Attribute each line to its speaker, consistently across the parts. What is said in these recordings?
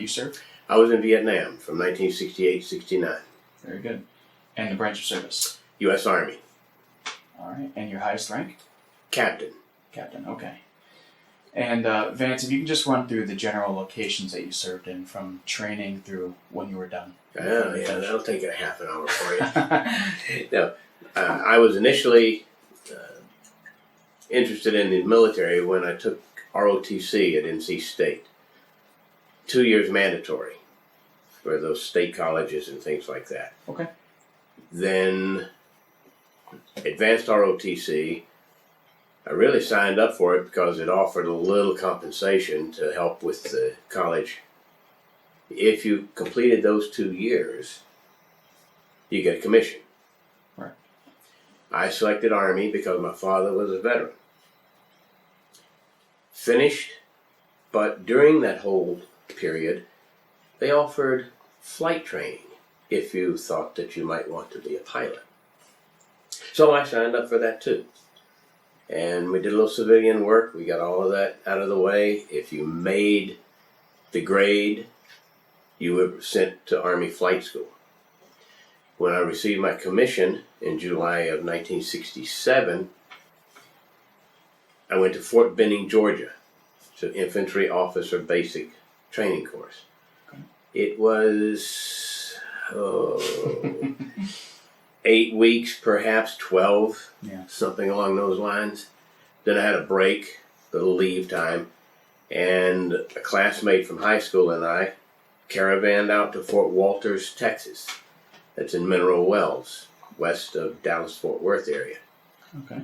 Speaker 1: you served?
Speaker 2: I was in Vietnam from 1968-69.
Speaker 1: Very good. And the branch of service?
Speaker 2: U.S. Army.
Speaker 1: All right. And your highest rank?
Speaker 2: Captain.
Speaker 1: Captain, okay. And Vance, if you can just run through the general locations that you served in from training through when you were done.
Speaker 2: Oh, yeah, that'll take a half an hour for you. No, I was initially interested in the military when I took ROTC at NC State. 2 years mandatory for those state colleges and things like that.
Speaker 1: Okay.
Speaker 2: Then advanced ROTC, I really signed up for it because it offered a little compensation to help with the college. If you completed those 2 years, you get a commission.
Speaker 1: Right.
Speaker 2: I selected Army because my father was a veteran. Finished, but during that whole period, they offered flight training if you thought that you might want to be a pilot. So I signed up for that too. And we did a little civilian work. We got all of that out of the way. If you made the grade, you were sent to Army Flight School. When I received my commission in July of 1967, I went to Fort Benning, Georgia. It's an infantry officer basic training course.
Speaker 1: Okay.
Speaker 2: It was 8 weeks, perhaps 12, something along those lines. Then I had a break, a little leave time, and a classmate from high school and I caravanned out to Fort Walters, Texas. That's in Mineral Wells, west of Dallas-Fort Worth area.
Speaker 1: Okay.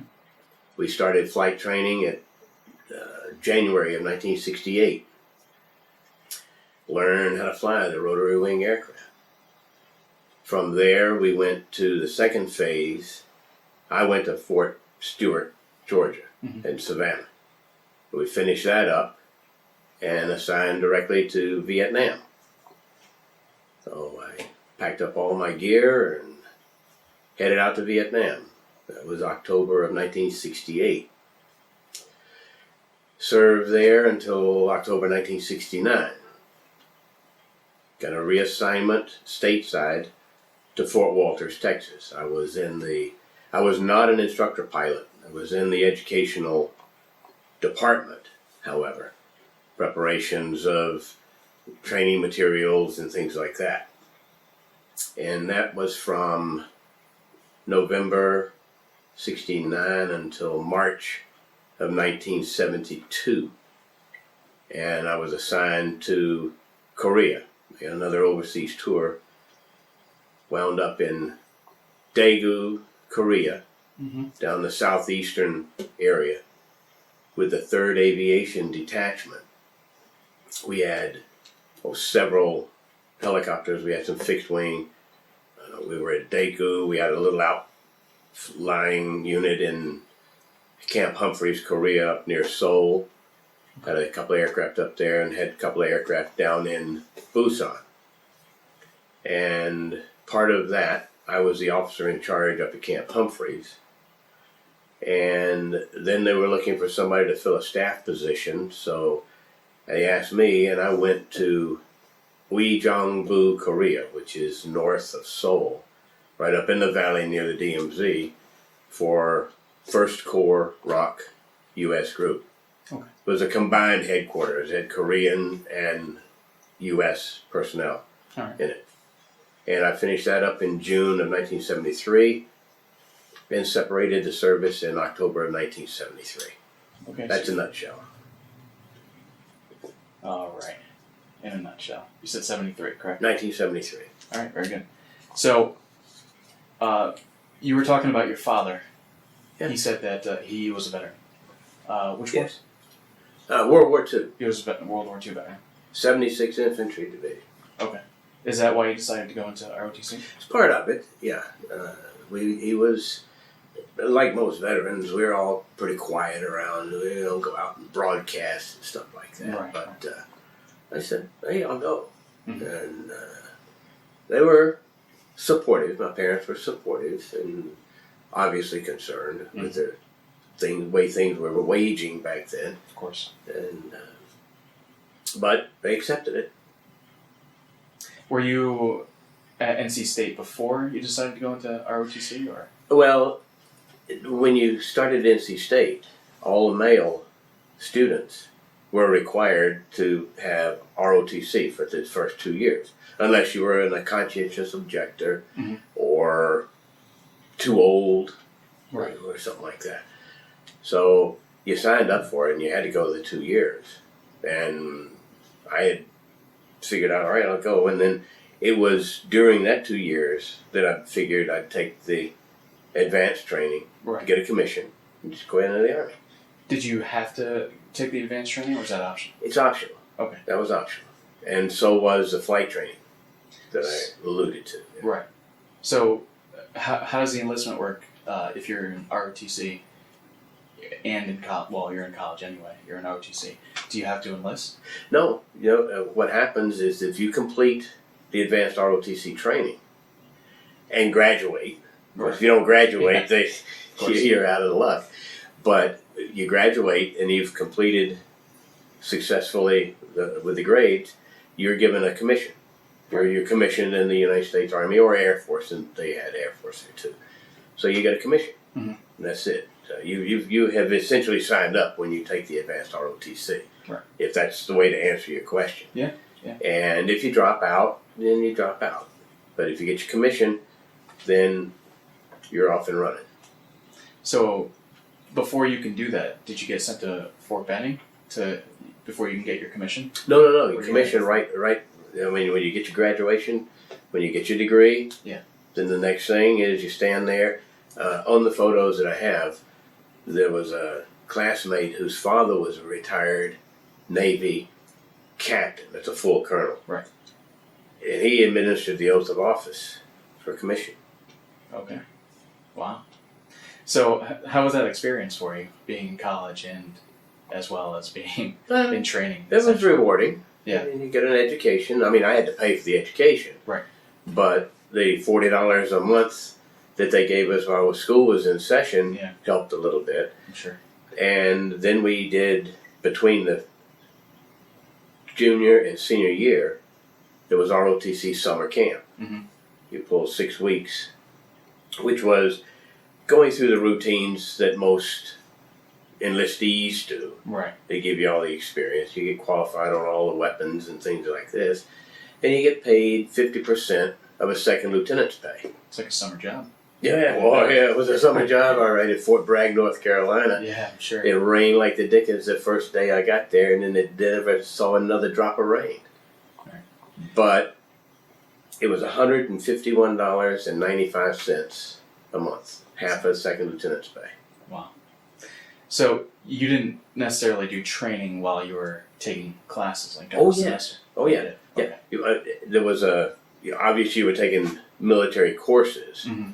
Speaker 2: We started flight training at January of 1968. Learned how to fly the rotary wing aircraft. From there, we went to the second phase. I went to Fort Stewart, Georgia, in Savannah. We finished that up and assigned directly to Vietnam. So I packed up all my gear and headed out to Vietnam. That was October of 1968. Served there until October 1969. Got a reassignment stateside to Fort Walters, Texas. I was not an instructor pilot. I was in the educational department, however. Preparations of training materials and things like that. And that was from November 69 until March of 1972. And I was assigned to Korea. I had another overseas tour. Wound up in Daegu, Korea, down the southeastern area with the 3rd Aviation Detachment. We had several helicopters. We had some fixed wing. We were at Daegu. We had a little outlying unit in Camp Humphreys, Korea, up near Seoul. Had a couple of aircraft up there and had a couple of aircraft down in Busan. And part of that, I was the officer in charge up at Camp Humphreys. And then they were looking for somebody to fill a staff position, so they asked me, and I went to Uijeongbu, Korea, which is north of Seoul, right up in the valley near the DMZ, for 1st Corps ROC U.S. Group.
Speaker 1: Okay.
Speaker 2: It was a combined headquarters. It had Korean and U.S. personnel in it. And I finished that up in June of 1973 and separated the service in October of 1973.
Speaker 1: Okay.
Speaker 2: That's a nutshell.
Speaker 1: All right. In a nutshell. You said 73, correct?
Speaker 2: 1973.
Speaker 1: All right, very good. So, you were talking about your father.
Speaker 2: Yeah.
Speaker 1: He said that he was a veteran. Which
Speaker 2: Yes. World War II.
Speaker 1: He was a World War II veteran.
Speaker 2: 76th Infantry Division.
Speaker 1: Okay. Is that why you decided to go into ROTC?
Speaker 2: It's part of it, yeah. He was, like most veterans, we were all pretty quiet around. We don't go out and broadcast and stuff like that.
Speaker 1: Right.
Speaker 2: But I said, hey, I'll go. And they were supportive. My parents were supportive and obviously concerned with the way things were waging back then.
Speaker 1: Of course.
Speaker 2: And but they accepted it.
Speaker 1: Were you at NC State before you decided to go into ROTC, or?
Speaker 2: Well, when you started NC State, all the male students were required to have ROTC for the first 2 years, unless you were a conscientious objector
Speaker 1: Mhm.
Speaker 2: or too old,
Speaker 1: Right.
Speaker 2: or something like that. So you signed up for it, and you had to go the 2 years. And I had figured out, all right, I'll go. And then it was during that 2 years that I figured I'd take the advanced training to
Speaker 1: Right.
Speaker 2: get a commission and just go into the Army.
Speaker 1: Did you have to take the advanced training, or was that optional?
Speaker 2: It's optional.
Speaker 1: Okay.
Speaker 2: That was optional. And so was the flight training that I alluded to.
Speaker 1: Right. So, how does the enlistment work if you're in ROTC and in college? Well, you're in college anyway. You're in ROTC. Do you have to enlist?
Speaker 2: No, what happens is if you complete the advanced ROTC training and graduate, of course, if you don't graduate, you're out of luck. But you graduate and you've completed successfully with the grades, you're given a commission. You're commissioned in the United States Army or Air Force, and they had Air Force there too. So you get a commission,
Speaker 1: Mhm.
Speaker 2: and that's it. So you have essentially signed up when you take the advanced ROTC.
Speaker 1: Right.
Speaker 2: If that's the way to answer your question.
Speaker 1: Yeah, yeah.
Speaker 2: And if you drop out, then you drop out. But if you get your commission, then you're off and running.
Speaker 1: So, before you can do that, did you get sent to Fort Benning before you can get your commission?
Speaker 2: No. You
Speaker 1: Or
Speaker 2: commission right. I mean, when you get your graduation, when you get your degree,
Speaker 1: Yeah.
Speaker 2: then the next thing is you stand there. On the photos that I have, there was a classmate whose father was a retired Navy captain. That's a full colonel.
Speaker 1: Right.
Speaker 2: And he administered the oath of office for commission.
Speaker 1: Okay. Wow. So, how was that experience for you, being in college and as well as being in training?
Speaker 2: It was rewarding.
Speaker 1: Yeah.
Speaker 2: I mean, you get an education. I mean, I had to pay for the education.
Speaker 1: Right.
Speaker 2: But the $40 a month that they gave us while school was in session helped a little bit.
Speaker 1: I'm sure.
Speaker 2: And then we did, between the junior and senior year, there was ROTC summer camp.
Speaker 1: Mm-hmm.
Speaker 2: You pulled 6 weeks, which was going through the routines that most enlistees do.
Speaker 1: Right.
Speaker 2: They give you all the experience. You get qualified on all the weapons and things like this. And you get paid 50% of a second lieutenant's pay.
Speaker 1: It's like a summer job.
Speaker 2: Yeah, it was a summer job, all right, at Fort Bragg, North Carolina.
Speaker 1: Yeah, I'm sure.
Speaker 2: It rained like the dickens the first day I got there, and then it never saw another drop of rain.
Speaker 1: Right.
Speaker 2: But it was $151.95 a month, half a second lieutenant's pay.
Speaker 1: Wow. So you didn't necessarily do training while you were taking classes, like during the semester?
Speaker 2: Oh, yeah.
Speaker 1: Okay.
Speaker 2: There was obviously you were taking military courses,
Speaker 1: Mm-hmm.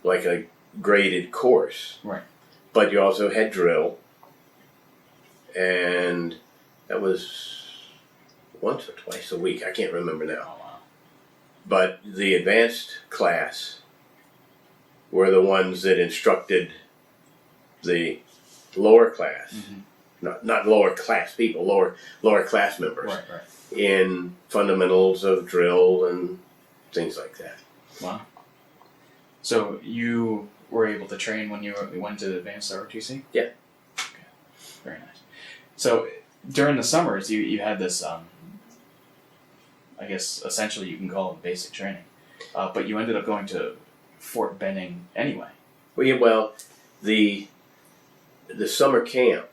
Speaker 2: like a graded course.
Speaker 1: Right.
Speaker 2: But you also had drill, and that was once or twice a week. I can't remember now.
Speaker 1: Oh, wow.
Speaker 2: But the advanced class were the ones that instructed the lower class,
Speaker 1: Mm-hmm.
Speaker 2: not lower class people, lower class members,
Speaker 1: Right.
Speaker 2: in fundamentals of drill and things like that.
Speaker 1: Wow. So you were able to train when you went to advanced ROTC?
Speaker 2: Yeah.
Speaker 1: Okay. Very nice. So during the summers, you had this, I guess essentially you can call it basic training, but you ended up going to Fort Benning anyway.
Speaker 2: Well, the summer camp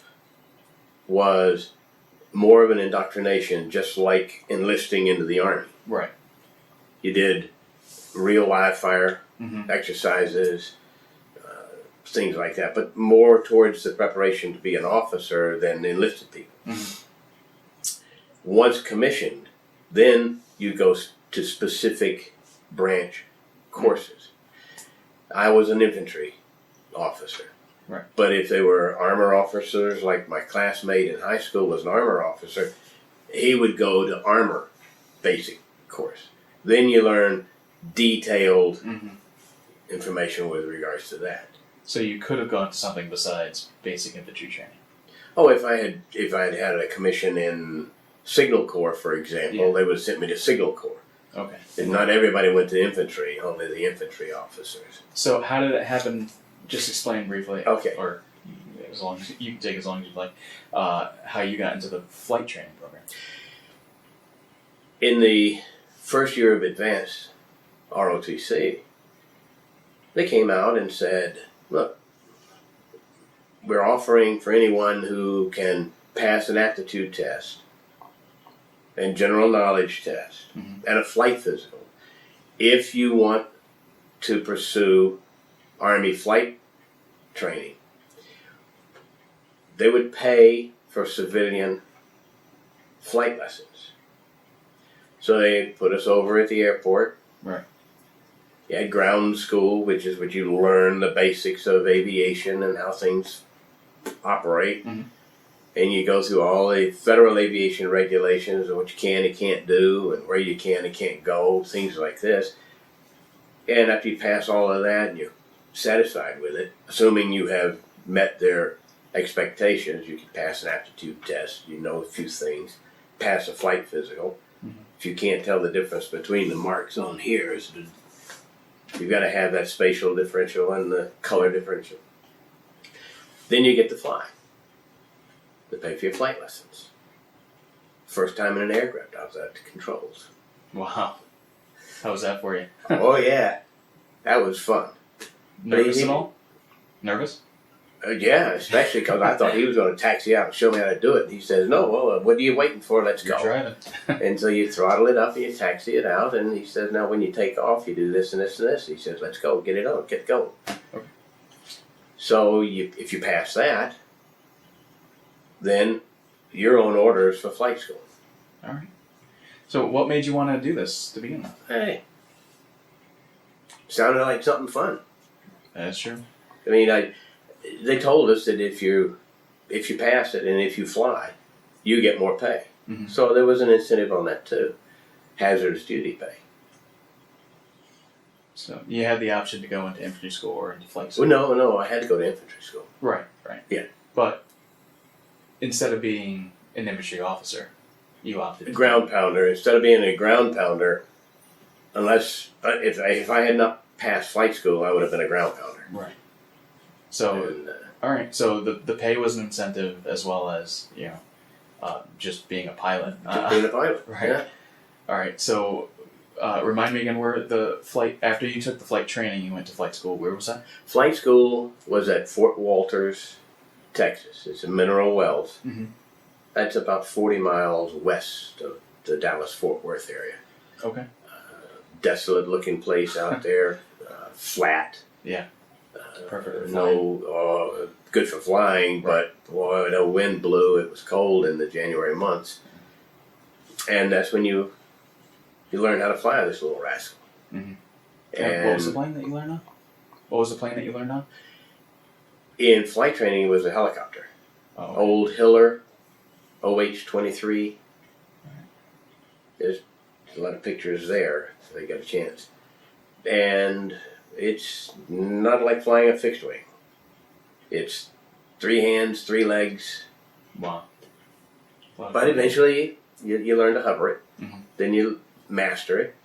Speaker 2: was more of an indoctrination, just like enlisting into the Army.
Speaker 1: Right.
Speaker 2: You did real live fire
Speaker 1: Mm-hmm.
Speaker 2: exercises, things like that, but more towards the preparation to be an officer than enlisted people.
Speaker 1: Mm-hmm.
Speaker 2: Once commissioned, then you go to specific branch courses. I was an infantry officer.
Speaker 1: Right.
Speaker 2: But if they were armor officers, like my classmate in high school was an armor officer, he would go to armor basic course. Then you learn detailed
Speaker 1: Mm-hmm.
Speaker 2: information with regards to that.
Speaker 1: So you could have gone to something besides basic infantry training.
Speaker 2: Oh, if I had had a commission in Signal Corps, for example,
Speaker 1: Yeah.
Speaker 2: they would have sent me to Signal Corps.
Speaker 1: Okay.
Speaker 2: And not everybody went to infantry, only the infantry officers.
Speaker 1: So how did it happen? Just explain briefly.
Speaker 2: Okay.
Speaker 1: Or as long as you can take as long as you'd like. How you got into the flight training program?
Speaker 2: In the first year of advanced ROTC, they came out and said, look, we're offering for anyone who can pass an aptitude test and general knowledge test and a flight physical, if you want to pursue Army flight training, they would pay for civilian flight lessons. So they put us over at the airport.
Speaker 1: Right.
Speaker 2: You had ground school, which is what you learn the basics of aviation and how things operate.
Speaker 1: Mm-hmm.
Speaker 2: And you go through all the federal aviation regulations and what you can and can't do and where you can and can't go, things like this. And after you pass all of that and you're satisfied with it, assuming you have met their expectations, you can pass an aptitude test, you know a few things, pass a flight physical.
Speaker 1: Mm-hmm.
Speaker 2: If you can't tell the difference between the marks on here, you've got to have that spatial differential and the color differential. Then you get to fly. They pay for your flight lessons. First time in an aircraft, I was at the controls.
Speaker 1: Wow. How was that for you?
Speaker 2: Oh yeah, that was fun.
Speaker 1: Nervous at all? Nervous?
Speaker 2: Yeah, especially because I thought he was going to taxi out and show me how to do it. And he says, no, well, what are you waiting for? Let's
Speaker 1: You're
Speaker 2: go.
Speaker 1: driving.
Speaker 2: And so you throttle it up and you taxi it out. And he says, now when you take off, you do this and this and this. He says, let's go, get it on, get going.
Speaker 1: Okay.
Speaker 2: So if you pass that, then you're on orders for flight school.
Speaker 1: All right. So what made you want to do this to begin with?
Speaker 2: Hey, sounded like something fun.
Speaker 1: That's true.
Speaker 2: I mean, they told us that if you pass it and if you fly, you get more pay.
Speaker 1: Mm-hmm.
Speaker 2: So there was an incentive on that too, hazardous duty pay.
Speaker 1: So you had the option to go into infantry school or into flight school.
Speaker 2: Well, no, I had to go to infantry school.
Speaker 1: Right.
Speaker 2: Yeah.
Speaker 1: But instead of being an infantry officer, you opted.
Speaker 2: Ground pounder. Instead of being a ground pounder, unless if I had not passed flight school, I would have been a ground pounder.
Speaker 1: Right. So,
Speaker 2: And,
Speaker 1: all right. So the pay was an incentive as well as just being a pilot.
Speaker 2: being a pilot.
Speaker 1: Right.
Speaker 2: Yeah.
Speaker 1: All right. So, remind me again where the flight after you took the flight training, you went to flight school. Where was that?
Speaker 2: Flight school was at Fort Walters, Texas. It's in Mineral Wells.
Speaker 1: Mm-hmm.
Speaker 2: That's about 40 miles west of the Dallas-Fort Worth area.
Speaker 1: Okay.
Speaker 2: Desolate-looking place out there, flat.
Speaker 1: Yeah. Perfect.
Speaker 2: No, good for flying, but boy, no wind blew. It was cold in the January months, and that's when you learn how to fly this little rascal.
Speaker 1: Mm-hmm.
Speaker 2: And
Speaker 1: what was the plane that you learned on? What was the plane that you learned on?
Speaker 2: in flight training, it was a helicopter,
Speaker 1: Oh.
Speaker 2: old Hiller, OH-23. There's a lot of pictures there, if they got a chance, and it's not like flying a fixed wing. It's 3 hands, 3 legs.
Speaker 1: Wow.
Speaker 2: But eventually, you learn to hover it.
Speaker 1: Mm-hmm.
Speaker 2: Then you master it.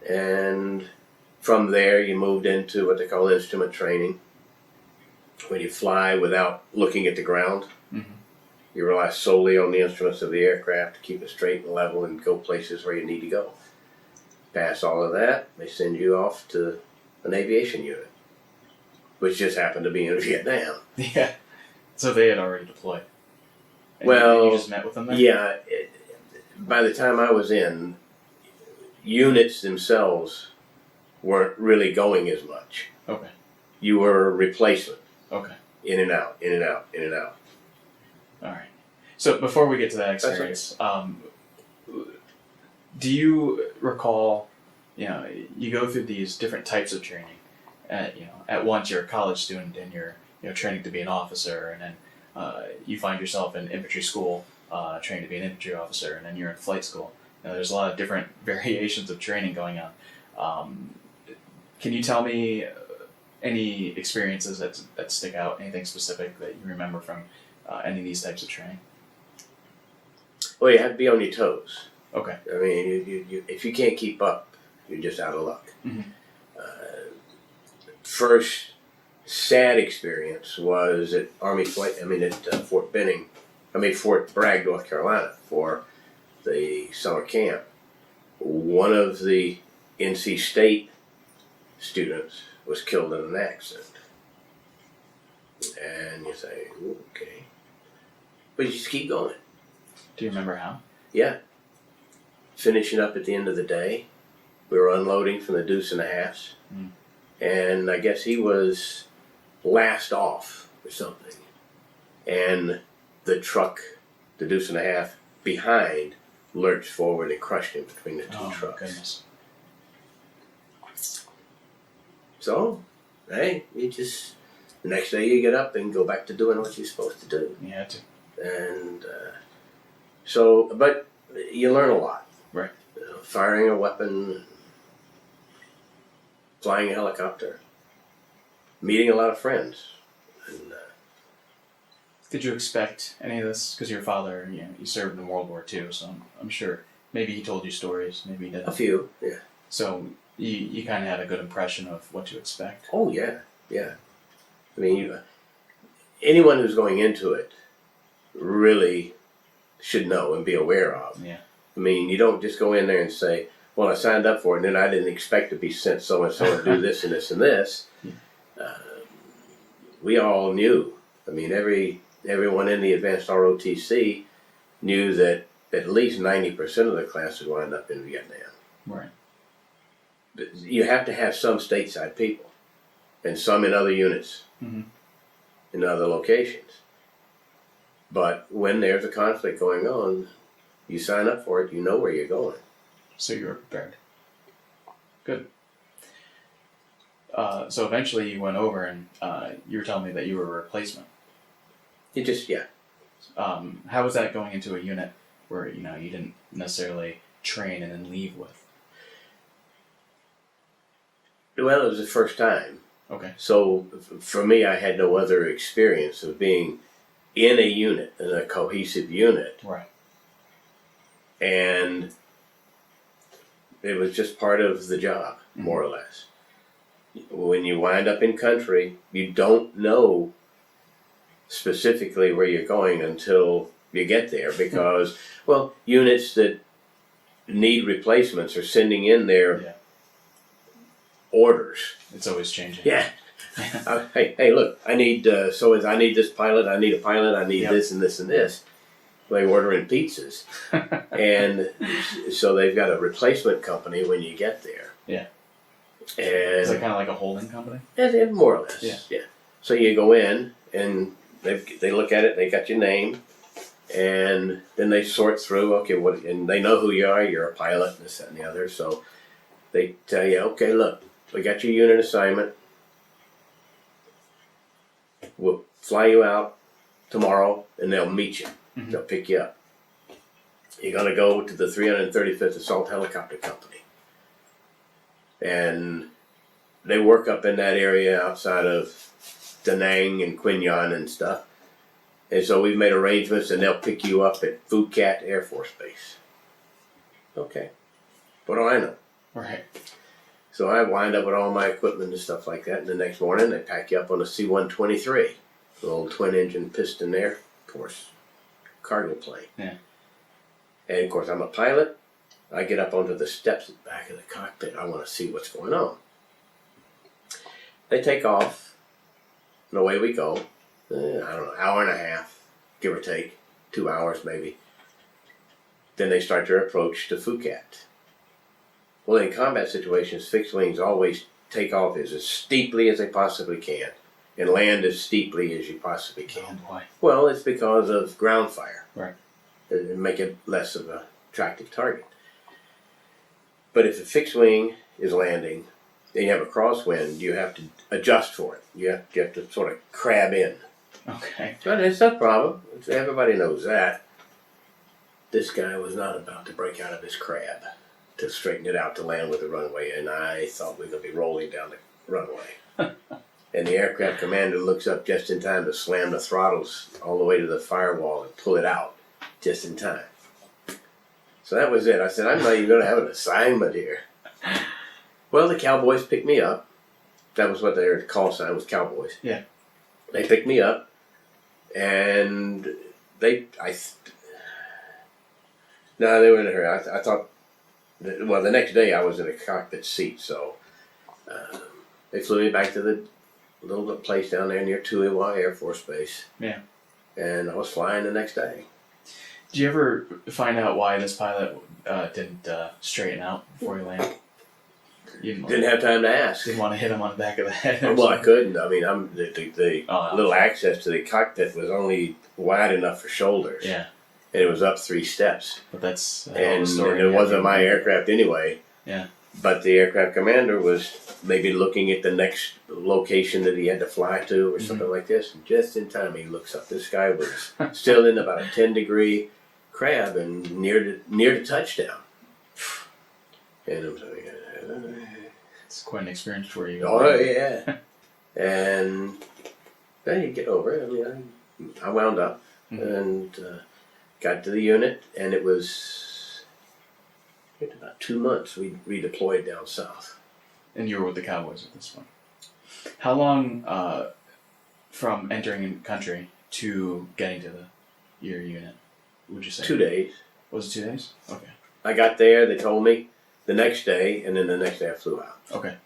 Speaker 2: And from there, you moved into what they call instrument training, when you fly without looking at the ground.
Speaker 1: Mm-hmm.
Speaker 2: You rely solely on the instruments of the aircraft to keep it straight and level and go places where you need to go. Pass all of that, they send you off to an aviation unit, which just happened to be in Vietnam.
Speaker 1: Yeah. So they had already deployed. And
Speaker 2: Well,
Speaker 1: you just met with them there?
Speaker 2: Yeah, by the time I was in, units themselves weren't really going as much.
Speaker 1: Okay.
Speaker 2: You were a replacement.
Speaker 1: Okay.
Speaker 2: In and out, in and out, in and out.
Speaker 1: All right. So before we get to that experience, do you recall, you go through these different types of training. At once you're a college student and you're training to be an officer, and then you find yourself in infantry school, trained to be an infantry officer, and then you're in flight school. There's a lot of different variations of training going on. Can you tell me any experiences that stick out, anything specific that you remember from any of these types of training?
Speaker 2: Well, you have to be on your toes.
Speaker 1: Okay.
Speaker 2: I mean, if you can't keep up, you're just out of luck.
Speaker 1: Mm-hmm.
Speaker 2: First sad experience was at Fort Benning, Fort Bragg, North Carolina, for the summer camp. One of the NC State students was killed in an accident. And you say, okay. But you just keep going.
Speaker 1: Do you remember how?
Speaker 2: Yeah. Finishing up at the end of the day, we were unloading from the Deuce and a Halfs.
Speaker 1: Mm.
Speaker 2: And I guess he was last off or something. And the truck, the Deuce and a Half, behind, lurched forward and crushed him between the two trucks.
Speaker 1: My goodness.
Speaker 2: So, hey, you just, the next day you get up and go back to doing what you're supposed to do.
Speaker 1: You had to.
Speaker 2: And but you learn a lot.
Speaker 1: Right.
Speaker 2: Firing a weapon, flying a helicopter, meeting a lot of friends. And,
Speaker 1: did you expect any of this? Because your father, you served in World War II, so I'm sure maybe he told you stories, maybe he didn't.
Speaker 2: a few, yeah.
Speaker 1: So you kind of had a good impression of what to expect.
Speaker 2: Oh, yeah, yeah. I mean, anyone who's going into it really should know and be aware of.
Speaker 1: Yeah.
Speaker 2: I mean, you don't just go in there and say, well, I signed up for it, and then I didn't expect to be sent so-and-so and do this and this and this.
Speaker 1: Yeah.
Speaker 2: We all knew. I mean, everyone in the advanced ROTC knew that at least 90% of the class would wind up in Vietnam.
Speaker 1: Right.
Speaker 2: But you have to have some stateside people, and some in other units,
Speaker 1: Mm-hmm.
Speaker 2: in other locations. But when there's a conflict going on, you sign up for it, you know where you're going.
Speaker 1: So you were prepared. Good. So eventually you went over and you were telling me that you were a replacement.
Speaker 2: You just, yeah.
Speaker 1: How was that going into a unit where you didn't necessarily train and then leave with?
Speaker 2: Well, it was the first time.
Speaker 1: Okay.
Speaker 2: So for me, I had no other experience of being in a unit, in a cohesive unit.
Speaker 1: Right.
Speaker 2: And it was just part of the job, more or less. When you wind up in country, you don't know specifically where you're going until you get there because, well, units that need replacements are sending in their orders.
Speaker 1: It's always changing.
Speaker 2: Yeah. Hey, look, I need I need this pilot, I need a pilot, I need this and this and this. They order in pizzas. And so they've got a replacement company when you get there.
Speaker 1: Yeah.
Speaker 2: And
Speaker 1: is it kind of like a holding company?
Speaker 2: More or less.
Speaker 1: Yeah.
Speaker 2: So you go in and they look at it, they got your name, and then they sort through, okay, and they know who you are, you're a pilot, this, that, and the other. So they tell you, okay, look, we got your unit assignment. We'll fly you out tomorrow, and they'll meet you.
Speaker 1: Mm-hmm.
Speaker 2: They'll pick you up. You're going to go to the 335th Assault Helicopter Company. And they work up in that area outside of Da Nang and Quy Nhon and stuff. And so we've made arrangements, and they'll pick you up at Phu Cat Air Force Base. Okay. What do I know?
Speaker 1: Right.
Speaker 2: So I wind up with all my equipment and stuff like that, and the next morning they pack you up on a C-123, an old twin-engine piston Air Force cargo plane.
Speaker 1: Yeah.
Speaker 2: And of course I'm a pilot. I get up onto the steps at the back of the cockpit. I want to see what's going on. They take off, and away we go. I don't know, hour and a half, give or take, 2 hours maybe. Then they start their approach to Phu Cat. Well, in combat situations, fixed wings always take off as steeply as they possibly can and land as steeply as you possibly can.
Speaker 1: Oh boy.
Speaker 2: Well, it's because of ground fire.
Speaker 1: Right.
Speaker 2: And make it less of an attractive target. But if a fixed wing is landing and you have a crosswind, you have to adjust for it. You have to sort of crab in.
Speaker 1: Okay.
Speaker 2: But it's no problem. Everybody knows that. This guy was not about to break out of his crab to straighten it out to land with the runway, and I thought we were going to be rolling down the runway. And the aircraft commander looks up just in time to slam the throttles all the way to the firewall and pull it out just in time. So that was it. I said, I'm not even going to have an assignment here. Well, the Cowboys picked me up. That was what their call sign was, Cowboys.
Speaker 1: Yeah.
Speaker 2: They picked me up, and they were in a hurry. I thought, well, the next day I was in a cockpit seat, so they flew me back to the little place down there near Tuiwa Air Force Base.
Speaker 1: Yeah.
Speaker 2: And I was flying the next day.
Speaker 1: Did you ever find out why this pilot didn't straighten out before he landed? You
Speaker 2: Didn't have time to ask.
Speaker 1: Didn't want to hit him on the back of the head.
Speaker 2: Well, I couldn't. I mean, the little access to the cockpit was only wide enough for shoulders.
Speaker 1: Yeah.
Speaker 2: And it was up 3 steps.
Speaker 1: But that's
Speaker 2: And it wasn't my aircraft anyway.
Speaker 1: Yeah.
Speaker 2: But the aircraft commander was maybe looking at the next location that he had to fly to or something like this. And just in time, he looks up. This guy was still in about a 10-degree crab and near to touchdown. And I'm saying,
Speaker 1: it's quite an experience for you.
Speaker 2: oh yeah. And then you get over it. I mean, I wound up and got to the unit, and it was about 2 months we redeployed down south.
Speaker 1: And you were with the Cowboys at this point. How long from entering the country to getting to your unit, would you say?
Speaker 2: 2 days.
Speaker 1: Was it 2 days? Okay.
Speaker 2: I got there, they told me the next day, and then the next day I flew out.
Speaker 1: Okay.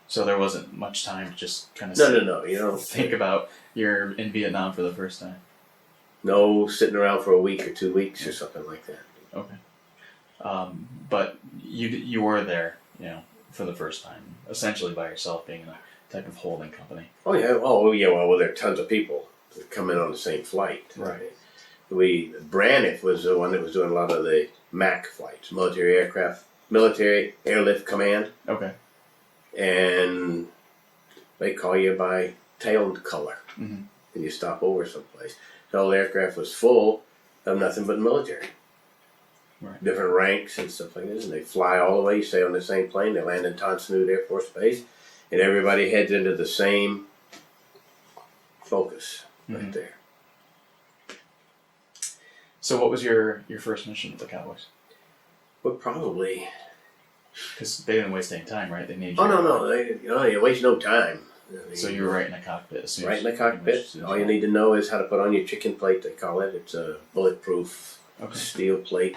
Speaker 1: So there wasn't much time to just kind of
Speaker 2: No. You know,
Speaker 1: think about you're in Vietnam for the first time.
Speaker 2: No sitting around for a week or 2 weeks or something like that.
Speaker 1: Okay. But you were there, for the first time, essentially by yourself, being in a type of holding company.
Speaker 2: Oh yeah. Well, there are tons of people that come in on the same flight.
Speaker 1: Right.
Speaker 2: Braniff was the one that was doing a lot of the MAC flights, military airlift command.
Speaker 1: Okay.
Speaker 2: And they call you by tail color,
Speaker 1: and
Speaker 2: you stop over someplace. The whole aircraft was full of nothing but military.
Speaker 1: Right.
Speaker 2: Different ranks and stuff like this, and they fly all the way. You stay on the same plane. They land in Tan Son Nhut Air Force Base, and everybody heads into the same focus right there.
Speaker 1: So, what was your first mission with the Cowboys?
Speaker 2: Well, probably.
Speaker 1: Because they didn't waste any time, right? They needed you.
Speaker 2: Oh no! You waste no time.
Speaker 1: So you were right in the cockpit.
Speaker 2: Right in the cockpit. All you need to know is how to put on your chicken plate. They call it. It's a bulletproof steel plate,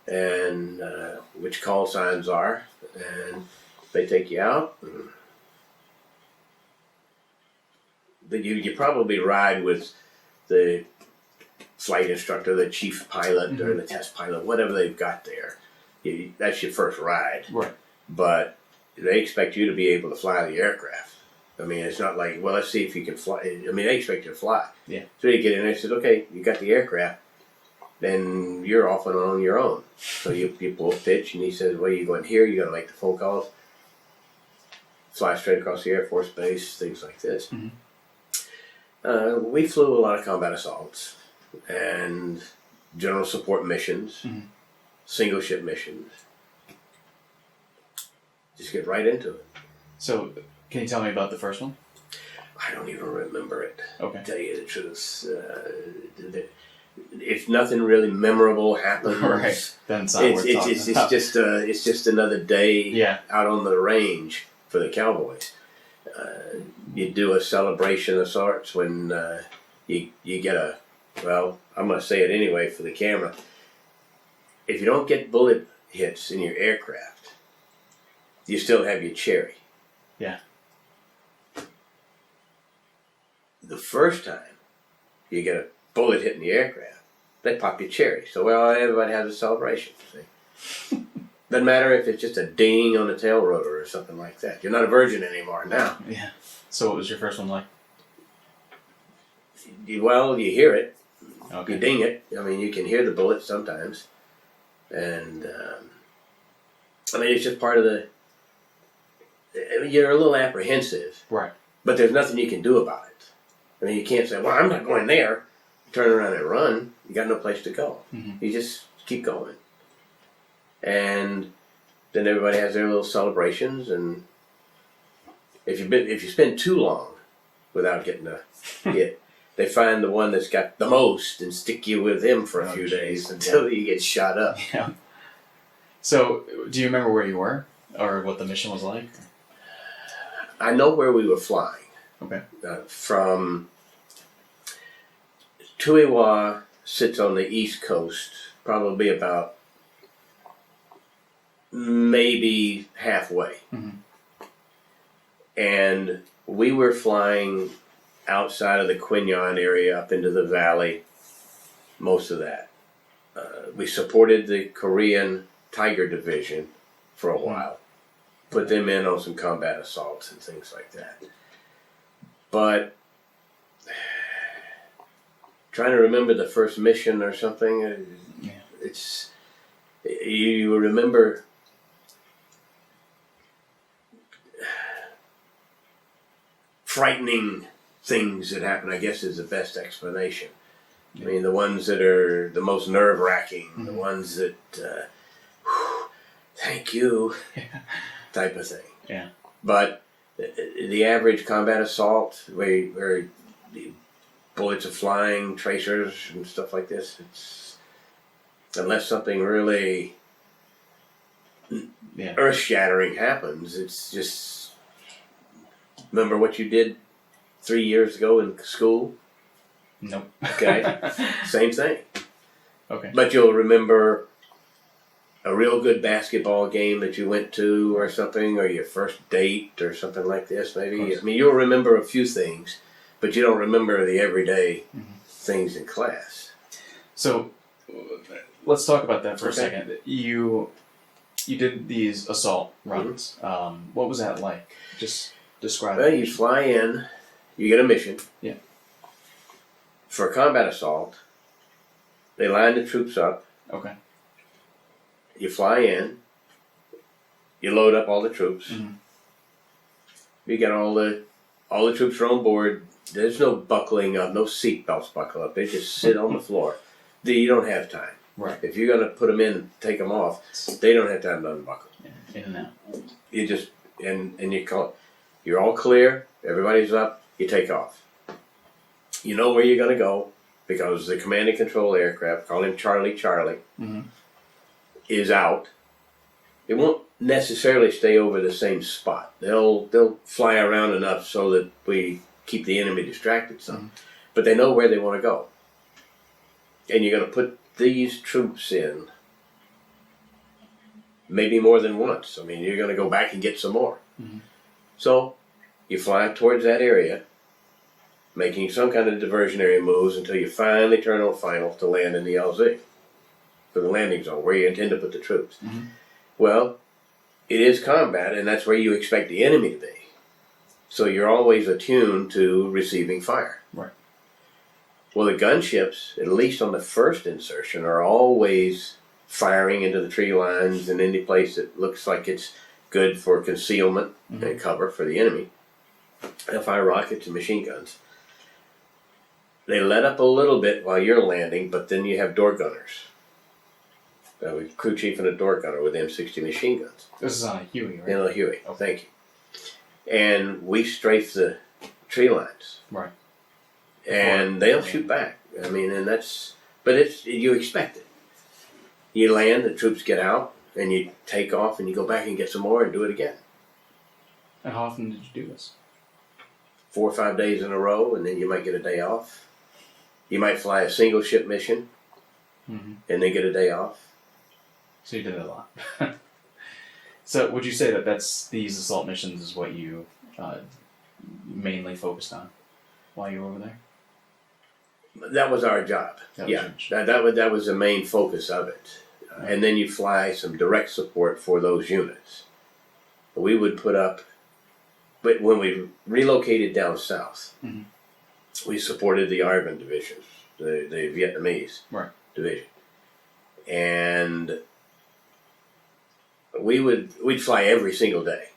Speaker 2: and which call signs are, and they take you out. You probably ride with the flight instructor, the chief pilot, or the test pilot, whatever they've got there. That's your first ride.
Speaker 1: Right.
Speaker 2: But they expect you to be able to fly the aircraft. I mean, it's not like, well, let's see if you can fly. I mean, they expect you to fly.
Speaker 1: Yeah.
Speaker 2: So you get in there and said, okay, you got the aircraft, then you're off and on your own. So you pull a pitch, and he says, well, you go in here, you got to make the phone calls, fly straight across the Air Force Base, things like this. We flew a lot of combat assaults and general support missions, single ship missions. Just get right into it.
Speaker 1: So, can you tell me about the first one?
Speaker 2: I don't even remember it.
Speaker 1: Okay.
Speaker 2: To tell you the truth, if nothing really memorable happens,
Speaker 1: right? Then it's not worth talking about.
Speaker 2: It's just another day
Speaker 1: out
Speaker 2: on the range for the Cowboys. You do a celebration of sorts when you get a. Well, I'm going to say it anyway for the camera. If you don't get bullet hits in your aircraft, you still have your cherry.
Speaker 1: Yeah.
Speaker 2: The first time you get a bullet hit in the aircraft, they pop your cherry. So, well, everybody has a celebration, see. Doesn't matter if it's just a ding on the tail rotor or something like that. You're not a virgin anymore now.
Speaker 1: Yeah. So what was your first one like?
Speaker 2: Well, you hear it.
Speaker 1: Okay.
Speaker 2: You ding it. I mean, you can hear the bullet sometimes. And, I mean, it's just part of the... You're a little apprehensive.
Speaker 1: Right.
Speaker 2: But there's nothing you can do about it. I mean, you can't say, well, I'm not going there. Turn around and run. You got no place to go. You just keep going. And then everybody has their little celebrations, and if you spend too long without getting a hit, they find the one that's got the most and stick you with him for a
Speaker 1: Oh,
Speaker 2: few
Speaker 1: geez.
Speaker 2: days until you get shot up.
Speaker 1: Yeah. So, do you remember where you were or what the mission was like?
Speaker 2: I know where we were flying.
Speaker 1: Okay.
Speaker 2: From Tuiwa sits on the east coast, probably about maybe halfway.
Speaker 1: Mm-hmm.
Speaker 2: And we were flying outside of the Quinyon area up into the valley, most of that. We supported the Korean Tiger Division for a while, put them in on some combat assaults and things like that. But trying to remember the first mission or something, it's, you remember frightening things that happen, I guess, is the best explanation. I mean, the ones that are the most nerve-wracking, the ones that, thank you, type of thing.
Speaker 1: Yeah.
Speaker 2: But the average combat assault, where the bullets are flying, tracers and stuff like this, it's, unless something really earth-shattering happens, it's just, remember what you did 3 years ago in school?
Speaker 1: Nope.
Speaker 2: Okay, same thing.
Speaker 1: Okay.
Speaker 2: But you'll remember a real good basketball game that you went to or something, or your first date or something like this, maybe. I mean, you'll remember a few things, but you don't remember the everyday things in class.
Speaker 1: So, let's talk about that for a second. You did these assault runs. What was that like? Just describe
Speaker 2: Well,
Speaker 1: it.
Speaker 2: you fly in, you get a mission.
Speaker 1: Yeah.
Speaker 2: For a combat assault, they line the troops up.
Speaker 1: Okay.
Speaker 2: You fly in, you load up all the troops. You get all the troops are on board. There's no buckling up, no seat belts buckle up. They just sit on the floor. You don't have time.
Speaker 1: Right.
Speaker 2: If you're going to put them in and take them off, they don't have time to unbuckle.
Speaker 1: In and out.
Speaker 2: You just, and you call, you're all clear, everybody's up, you take off. You know where you're going to go because the command and control aircraft, call him Charlie, is out. It won't necessarily stay over the same spot. They'll fly around enough so that we keep the enemy distracted some. But they know where they want to go. And you're going to put these troops in maybe more than once. I mean, you're going to go back and get some more. So you fly towards that area, making some kind of diversionary moves until you finally turn on final to land in the LZ, for the landing zone, where you intend to put the troops. Well, it is combat, and that's where you expect the enemy to be. So you're always attuned to receiving fire.
Speaker 1: Right.
Speaker 2: Well, the gunships, at least on the first insertion, are always firing into the tree lines and any place that looks like it's good for concealment and cover for the enemy. They'll fire rockets and machine guns. They let up a little bit while you're landing, but then you have door gunners. A crew chief and a door gunner with M60 machine guns.
Speaker 1: This is on a Huey, right?
Speaker 2: In a Huey. Oh, thank you. And we strafe the tree lines.
Speaker 1: Right.
Speaker 2: And they'll shoot back. I mean, and that's, but it's, you expect it. You land, the troops get out, and you take off, and you go back and get some more and do it again.
Speaker 1: And how often did you do this?
Speaker 2: 4 or 5 days in a row, and then you might get a day off. You might fly a single ship mission, and then get a day off.
Speaker 1: So you did it a lot. So would you say that these assault missions is what you mainly focused on while you were over there?
Speaker 2: That was our job. That was the main focus of it. And then you fly some direct support for those units. We would put up, but when we relocated down south, we supported the ARVN division, the Vietnamese division. And we'd fly every single day.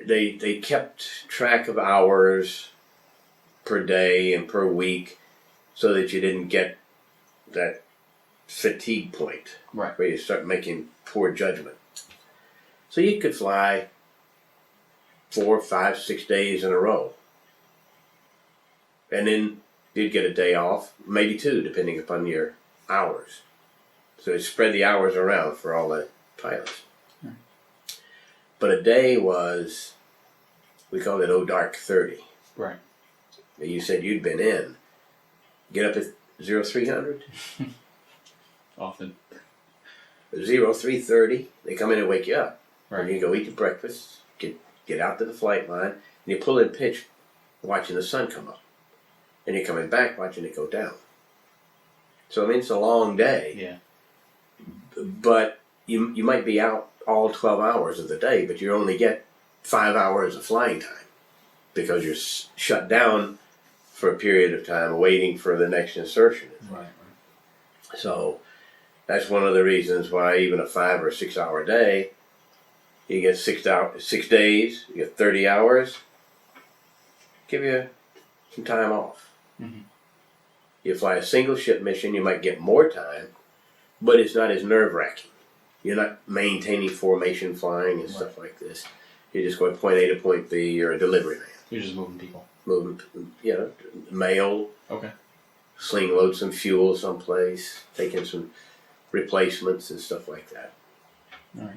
Speaker 2: They kept track of hours per day and per week so that you didn't get that fatigue point where you start making poor judgment. So you could fly 4, 5, 6 days in a row And then you'd get a day off, maybe two, depending upon your hours. So it spread the hours around for all the pilots. But a day was, we called it dark 30.
Speaker 1: Right.
Speaker 2: You said you'd been in. Get up at 0300.
Speaker 1: Often.
Speaker 2: 0330, they come in and wake you up.
Speaker 1: Right.
Speaker 2: And you go eat your breakfast, get out to the flight line, and you pull in pitch watching the sun come up. And you're coming back watching it go down. So I mean, it's a long day.
Speaker 1: Yeah.
Speaker 2: But you might be out all 12 hours of the day, but you only get 5 hours of flying time because you're shut down for a period of time waiting for the next insertion.
Speaker 1: Right.
Speaker 2: So that's one of the reasons why even a 5 or 6 hour day, you get 6 days, you get 30 hours, give you some time off.
Speaker 1: Mm-hmm.
Speaker 2: You fly a single ship mission, you might get more time, but it's not as nerve-wracking. You're not maintaining formation flying and stuff like this. You're just going point A to point B. You're a delivery man.
Speaker 1: You're just moving people.
Speaker 2: Moving, mail.
Speaker 1: Okay.
Speaker 2: Sling load some fuel someplace. Taking some replacements and stuff like that.
Speaker 1: All right.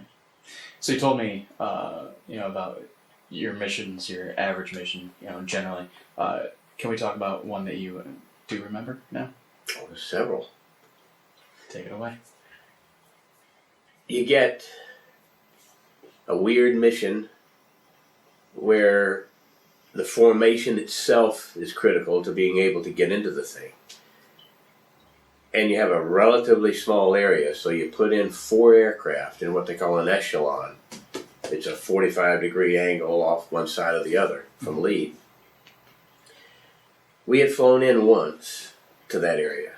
Speaker 1: So you told me, about your missions, your average mission, generally. Can we talk about one that you do remember now?
Speaker 2: Oh, there's several.
Speaker 1: Take it away.
Speaker 2: You get a weird mission where the formation itself is critical to being able to get into the thing. And you have a relatively small area, so you put in 4 aircraft in what they call an echelon. It's a 45-degree angle off one side or the other from lead. We had flown in once to that area,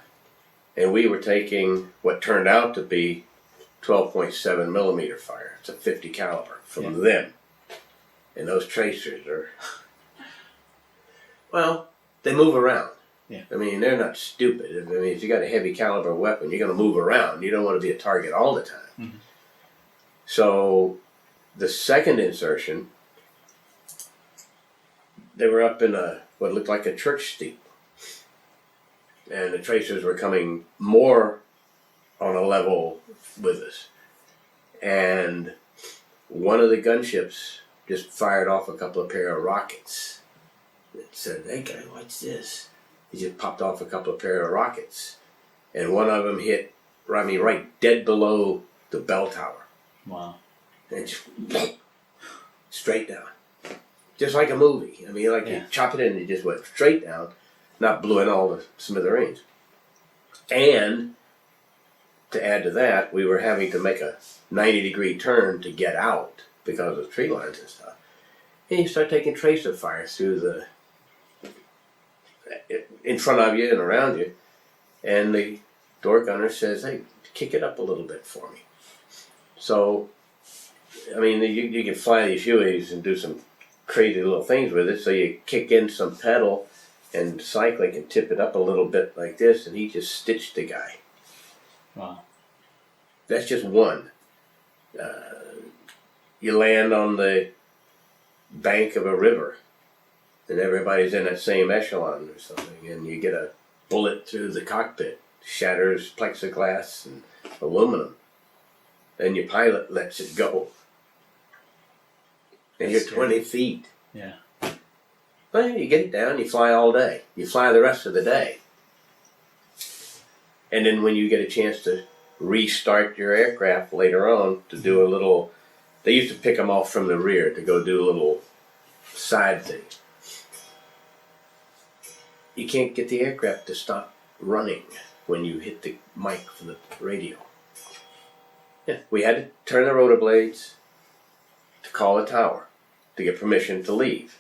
Speaker 2: and we were taking what turned out to be 12.7 millimeter fire. It's a 50 caliber from them. And those tracers are, well, they move around.
Speaker 1: Yeah.
Speaker 2: I mean, they're not stupid. I mean, if you got a heavy caliber weapon, you're going to move around. You don't want to be a target all the time.
Speaker 1: Mm-hmm.
Speaker 2: So the second insertion, they were up in what looked like a church steeple. And the tracers were coming more on a level with us. And one of the gunships just fired off a couple of pair of rockets. It said, "Hey guy, what's this?" He just popped off a couple of pair of rockets. And one of them hit right dead below the bell tower.
Speaker 1: Wow.
Speaker 2: And just straight down. Just like a movie. I mean, you chop it in and it just went straight down, not blew in all the smithereens. And to add to that, we were having to make a 90-degree turn to get out because of tree lines and stuff. And you start taking tracer fire through in front of you and around you. And the door gunner says, "Hey, kick it up a little bit for me." So, I mean, you can fly these Hueys and do some crazy little things with it. So you kick in some pedal and cycling can tip it up a little bit like this, and he just stitched the guy.
Speaker 1: Wow.
Speaker 2: That's just one. You land on the bank of a river, and everybody's in that same echelon or something, and you get a bullet through the cockpit, shatters plexiglass and aluminum, and your pilot lets it go. And you're 20 feet.
Speaker 1: Yeah.
Speaker 2: Well, you get it down, you fly all day. You fly the rest of the day. And then when you get a chance to restart your aircraft later on to do a little, they used to pick them off from the rear to go do a little side thing. You can't get the aircraft to stop running when you hit the mic from the radio. Yeah, we had to turn the rotor blades to call a tower to get permission to leave.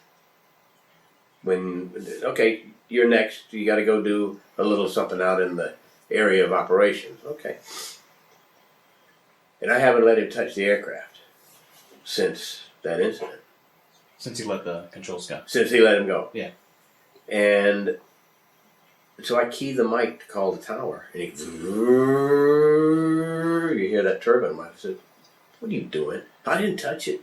Speaker 2: Okay, you're next, you got to go do a little something out in the area of operations. Okay. And I haven't let him touch the aircraft since that incident.
Speaker 1: Since you let the controls go.
Speaker 2: Since he let him go.
Speaker 1: Yeah.
Speaker 2: And so I key the mic to call the tower. And you hear that turbine. I said, "What are you doing?" "I didn't touch it."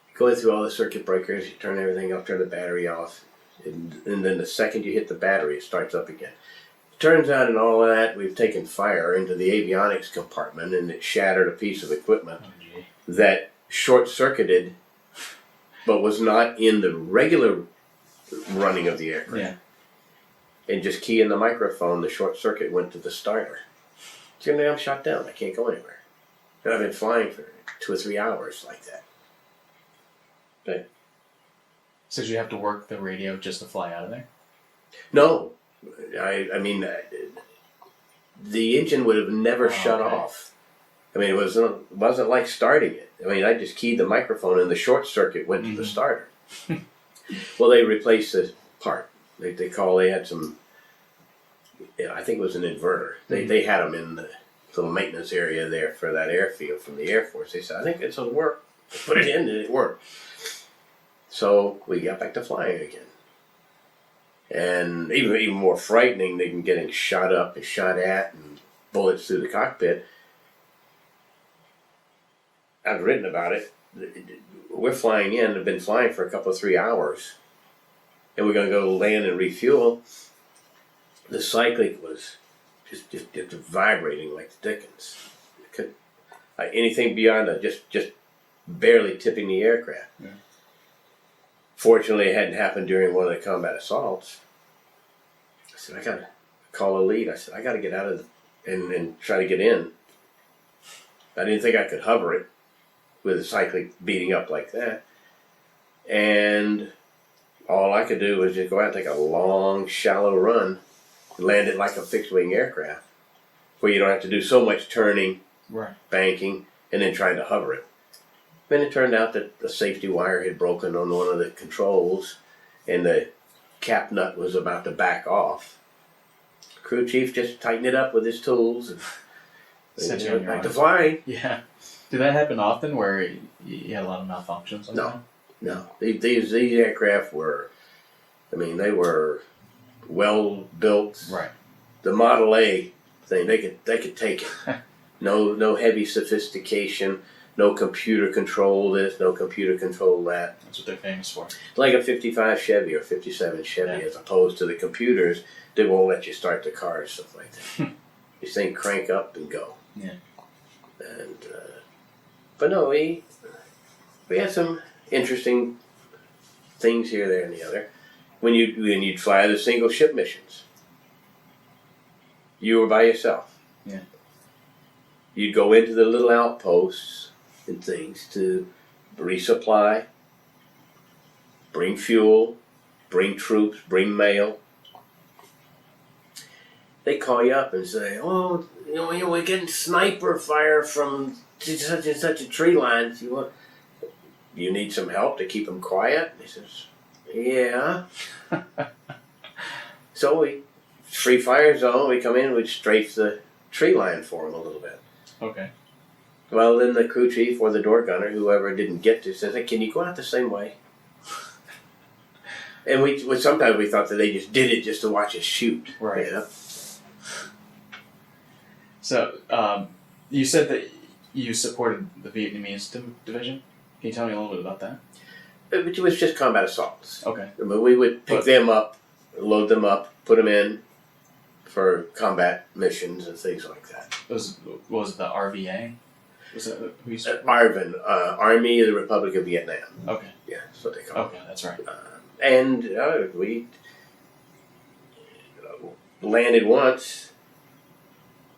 Speaker 2: He going through all the circuit breakers, you turn everything off, turn the battery off, and then the second you hit the battery, it starts up again. Turns out in all of that, we've taken fire into the avionics compartment, and it shattered a piece of equipment that short-circuited, but was not in the regular running of the aircraft.
Speaker 1: Yeah.
Speaker 2: And just keying the microphone, the short circuit went to the starter. So now I'm shut down. I can't go anywhere. And I've been flying for 2 or 3 hours like that. Okay.
Speaker 1: So did you have to work the radio just to fly out of there?
Speaker 2: No, I mean, the engine would have never shut off. I mean, it wasn't like starting it. I mean, I just keyed the microphone and the short circuit went to the starter. Well, they replaced the part. They had some, I think it was an inverter. They had them in the little maintenance area there for that airfield from the Air Force. They said, I think this will work. Put it in and it worked. So we got back to flying again. And even more frightening than getting shot up and shot at and bullets through the cockpit. I've written about it. We're flying in, have been flying for a couple of 3 hours, and we're going to go land and refuel. The cyclic was just vibrating like the dickens. Anything beyond just barely tipping the aircraft.
Speaker 1: Yeah.
Speaker 2: Fortunately, it hadn't happened during one of the combat assaults. I said, I got to call a lead. I said, I got to get out of and try to get in. I didn't think I could hover it with a cyclic beating up like that. And all I could do was just go out and take a long, shallow run, land it like a fixed-wing aircraft, where you don't have to do so much turning, banking, and then trying to hover it. Then it turned out that the safety wire had broken on one of the controls, and the cap nut was about to back off. The crew chief just tightened it up with his tools and
Speaker 1: Sent you
Speaker 2: went back to flying.
Speaker 1: Yeah. Did that happen often where you had a lot of malfunctions? Like
Speaker 2: No. No. These aircraft were, I mean, they were well built.
Speaker 1: Right.
Speaker 2: The Model A thing, they could take it. No heavy sophistication, no computer control this, no computer control that.
Speaker 1: That's what they're famous for.
Speaker 2: Like a 55 Chevy or 57 Chevy, as opposed to the computers that won't let you start the car and stuff like that. This thing crank up and go.
Speaker 1: Yeah.
Speaker 2: And but no, we had some interesting things here, there, and the other. When you'd fly the single ship missions, you were by yourself.
Speaker 1: Yeah.
Speaker 2: You'd go into the little outposts and things to resupply, bring fuel, bring troops, bring mail. They call you up and say, "Oh, we're getting sniper fire from such and such a tree line. You need some help to keep them quiet?" He says, "Yeah." So free fire zone. We come in, we strafe the tree line for them a little bit.
Speaker 1: Okay.
Speaker 2: Well, then the crew chief or the door gunner, whoever didn't get to, says, "Hey, can you go out the same way?" And sometimes we thought that they just did it just to watch us shoot.
Speaker 1: Right.
Speaker 2: You know?
Speaker 1: So, you said that you supported the Vietnamese division. Can you tell me a little bit about that?
Speaker 2: It was just combat assaults.
Speaker 1: Okay.
Speaker 2: But we would pick them up, load them up, put them in for combat missions and things like that.
Speaker 1: Was it the RVA? Was that who you supported?
Speaker 2: ARVN, Army of the Republic of Vietnam.
Speaker 1: Okay.
Speaker 2: Yeah, that's what they call it.
Speaker 1: Okay, that's right.
Speaker 2: And we landed once,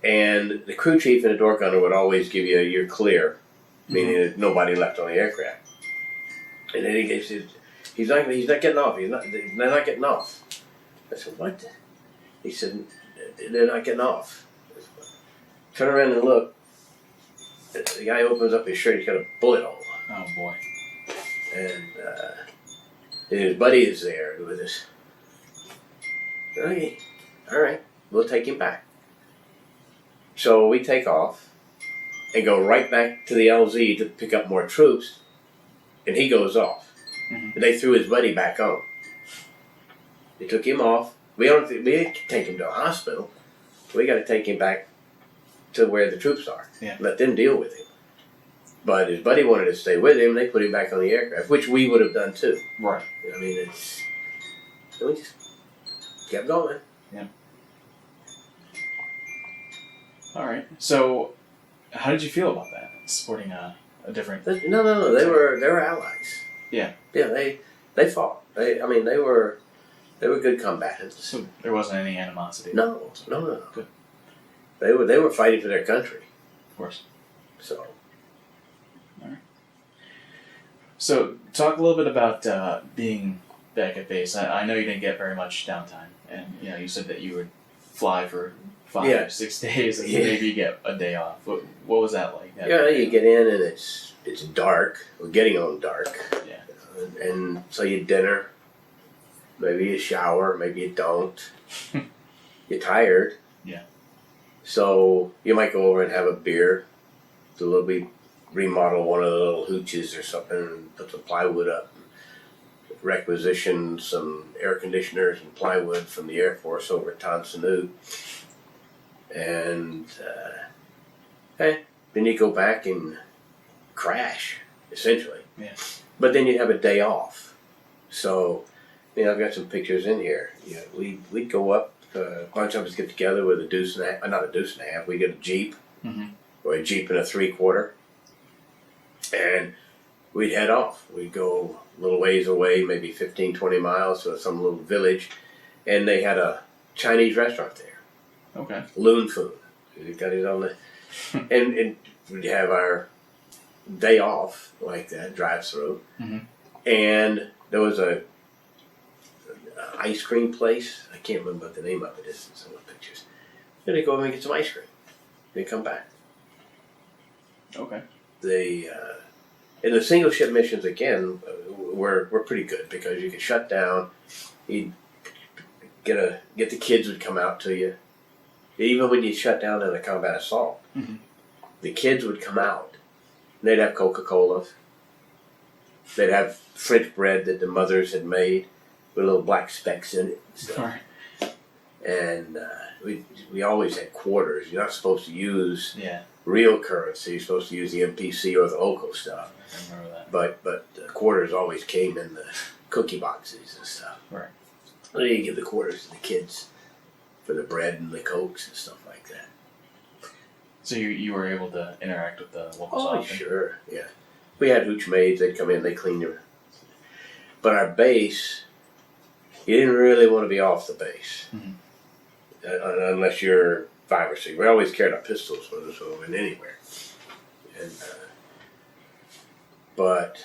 Speaker 2: and the crew chief and the door gunner would always give you "you're clear," meaning that nobody left on the aircraft. And then he said, he's not getting off. They're not getting off. I said, "What?" He said, "They're not getting off." Turn around and look. The guy opens up his shirt. He's got a bullet hole.
Speaker 1: Oh boy.
Speaker 2: And his buddy is there with us. Okay, all right, we'll take him back. So we take off and go right back to the LZ to pick up more troops, and he goes off.
Speaker 1: Mm-hmm.
Speaker 2: And they threw his buddy back on. They took him off. We didn't take him to a hospital. We got to take him back to where the troops are.
Speaker 1: Yeah.
Speaker 2: Let them deal with him. But his buddy wanted to stay with him. They put him back on the aircraft, which we would have done too.
Speaker 1: Right.
Speaker 2: I mean, so we just kept going.
Speaker 1: Yeah. All right. So, how did you feel about that? Supporting a different.
Speaker 2: No. They were allies.
Speaker 1: Yeah.
Speaker 2: Yeah. They fought. They were good combatants.
Speaker 1: So there wasn't any animosity.
Speaker 2: No.
Speaker 1: Good.
Speaker 2: They were fighting for their country.
Speaker 1: Of course.
Speaker 2: So.
Speaker 1: So, talk a little bit about being back at base. I know you didn't get very much downtime, and you said that you would fly for 5 or 6 days, and maybe you get a day off. What was that like?
Speaker 2: You get in and it's dark. We're getting on dark.
Speaker 1: Yeah.
Speaker 2: And so you dinner, maybe you shower, maybe you don't. You're tired.
Speaker 1: Yeah.
Speaker 2: So you might go over and have a beer. So we'll remodel one of the little hooches or something and put some plywood up. Requisition some air conditioners and plywood from the Air Force over at Tonsanute. And then you go back and crash, essentially.
Speaker 1: Yeah.
Speaker 2: But then you'd have a day off. So, I've got some pictures in here. We'd go up, a bunch of us get together with a deuce and a half, not a deuce and a half, we get a Jeep, or a Jeep and a 3/4. And we'd head off. We'd go a little ways away, maybe 15, 20 miles to some little village, and they had a Chinese restaurant there.
Speaker 1: Okay.
Speaker 2: Loon Food. We got it on the, and we'd have our day off like that, drive through, and there was a ice cream place. I can't remember what the name of it is in some of the pictures. Then they go over and get some ice cream. They come back.
Speaker 1: Okay.
Speaker 2: And the single ship missions again were pretty good because you could shut down. You'd get the kids would come out to you. Even when you shut down in a combat assault, the kids would come out. They'd have Coca-Colas. They'd have French bread that the mothers had made with little black specks in it.
Speaker 1: All right.
Speaker 2: And we always had quarters. You're not supposed to use
Speaker 1: real
Speaker 2: currency. You're supposed to use the MPC or the local stuff.
Speaker 1: I remember that.
Speaker 2: But the quarters always came in the cookie boxes and stuff.
Speaker 1: Right.
Speaker 2: Then you give the quarters to the kids for the bread and the Cokes and stuff like that.
Speaker 1: So you were able to interact with the locals
Speaker 2: Oh,
Speaker 1: often?
Speaker 2: sure, yeah. We had hooch maids. They'd come in, they cleaned your. But our base, you didn't really want to be off the base. Unless you're 5 or 6. We always carried our pistols with us when we went anywhere. And, but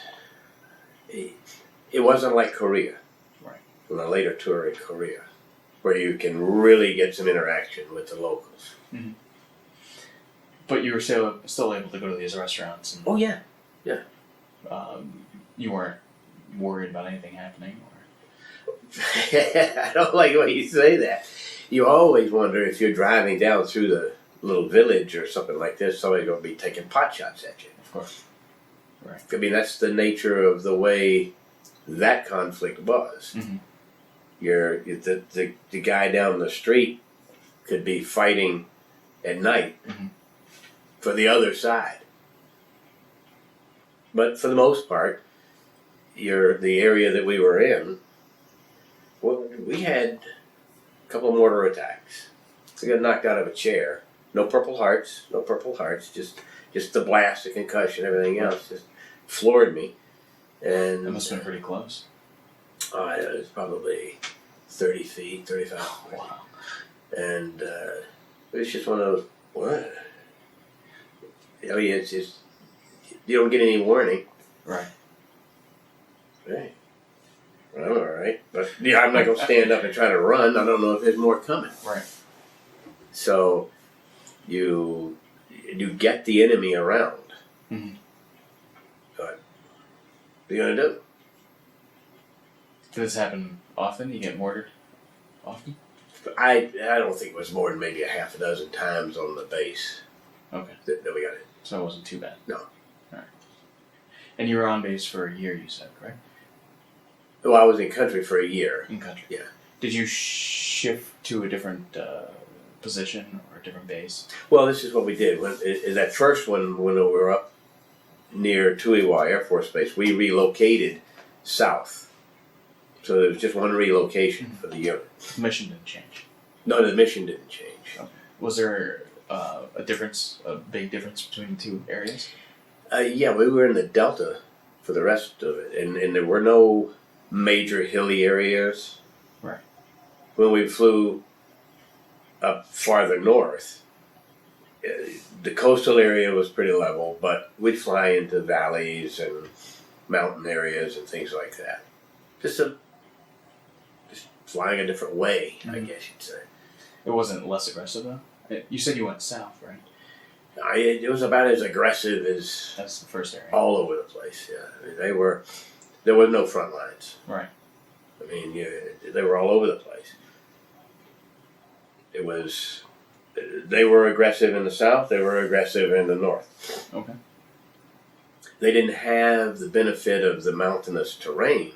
Speaker 2: it wasn't like Korea.
Speaker 1: Right.
Speaker 2: On a later tour in Korea, where you can really get some interaction with the locals.
Speaker 1: But you were still able to go to these restaurants. And,
Speaker 2: Oh yeah.
Speaker 1: You weren't worried about anything happening, or
Speaker 2: I don't like when you say that. You always wonder if you're driving down through the little village or something like this, somebody's going to be taking pot shots at you.
Speaker 1: Of course. Right.
Speaker 2: I mean, that's the nature of the way that conflict was. The guy down the street could be fighting at night for the other side. But for the most part, the area that we were in, well, we had a couple of mortar attacks. We got knocked out of a chair. No Purple Hearts, just the blast, the concussion, everything else just floored me. And
Speaker 1: that must have been pretty close.
Speaker 2: It was probably 30 feet, 35 feet.
Speaker 1: Oh, wow.
Speaker 2: And it was just one of those, what? I mean, it's just, you don't get any warning.
Speaker 1: Right.
Speaker 2: Right. Well, all right. But yeah, I'm not going to stand up and try to run. I don't know if there's more coming.
Speaker 1: Right.
Speaker 2: So you get the enemy around. But what are you going to do?
Speaker 1: Does this happen often? You get mortared often?
Speaker 2: I don't think it was more than maybe a half a dozen times on the base.
Speaker 1: Okay.
Speaker 2: That we got it.
Speaker 1: So it wasn't too bad.
Speaker 2: No.
Speaker 1: Alright. And you were on base for a year, you said, correct?
Speaker 2: Well, I was in country for a year.
Speaker 1: In country.
Speaker 2: Yeah.
Speaker 1: Did you shift to a different position or a different base?
Speaker 2: Well, this is what we did. When that first one, when we were up near Tuiwa Air Force Base, we relocated south. So there was just one relocation for the unit.
Speaker 1: The mission didn't change.
Speaker 2: No, the mission didn't change.
Speaker 1: Okay. Was there a difference, a big difference between the two areas?
Speaker 2: Yeah, we were in the Delta for the rest of it, and there were no major hilly areas.
Speaker 1: Right.
Speaker 2: When we flew up farther north, the coastal area was pretty level, but we'd fly into valleys and mountain areas and things like that. Just flying a different way, I guess you'd say.
Speaker 1: It wasn't less aggressive though. You said you went south, right?
Speaker 2: It was about as aggressive as
Speaker 1: That's the first area.
Speaker 2: all over the place. Yeah, I mean, there was no front lines.
Speaker 1: Right.
Speaker 2: I mean, they were all over the place. They were aggressive in the south. They were aggressive in the north.
Speaker 1: Okay.
Speaker 2: They didn't have the benefit of the mountainous terrain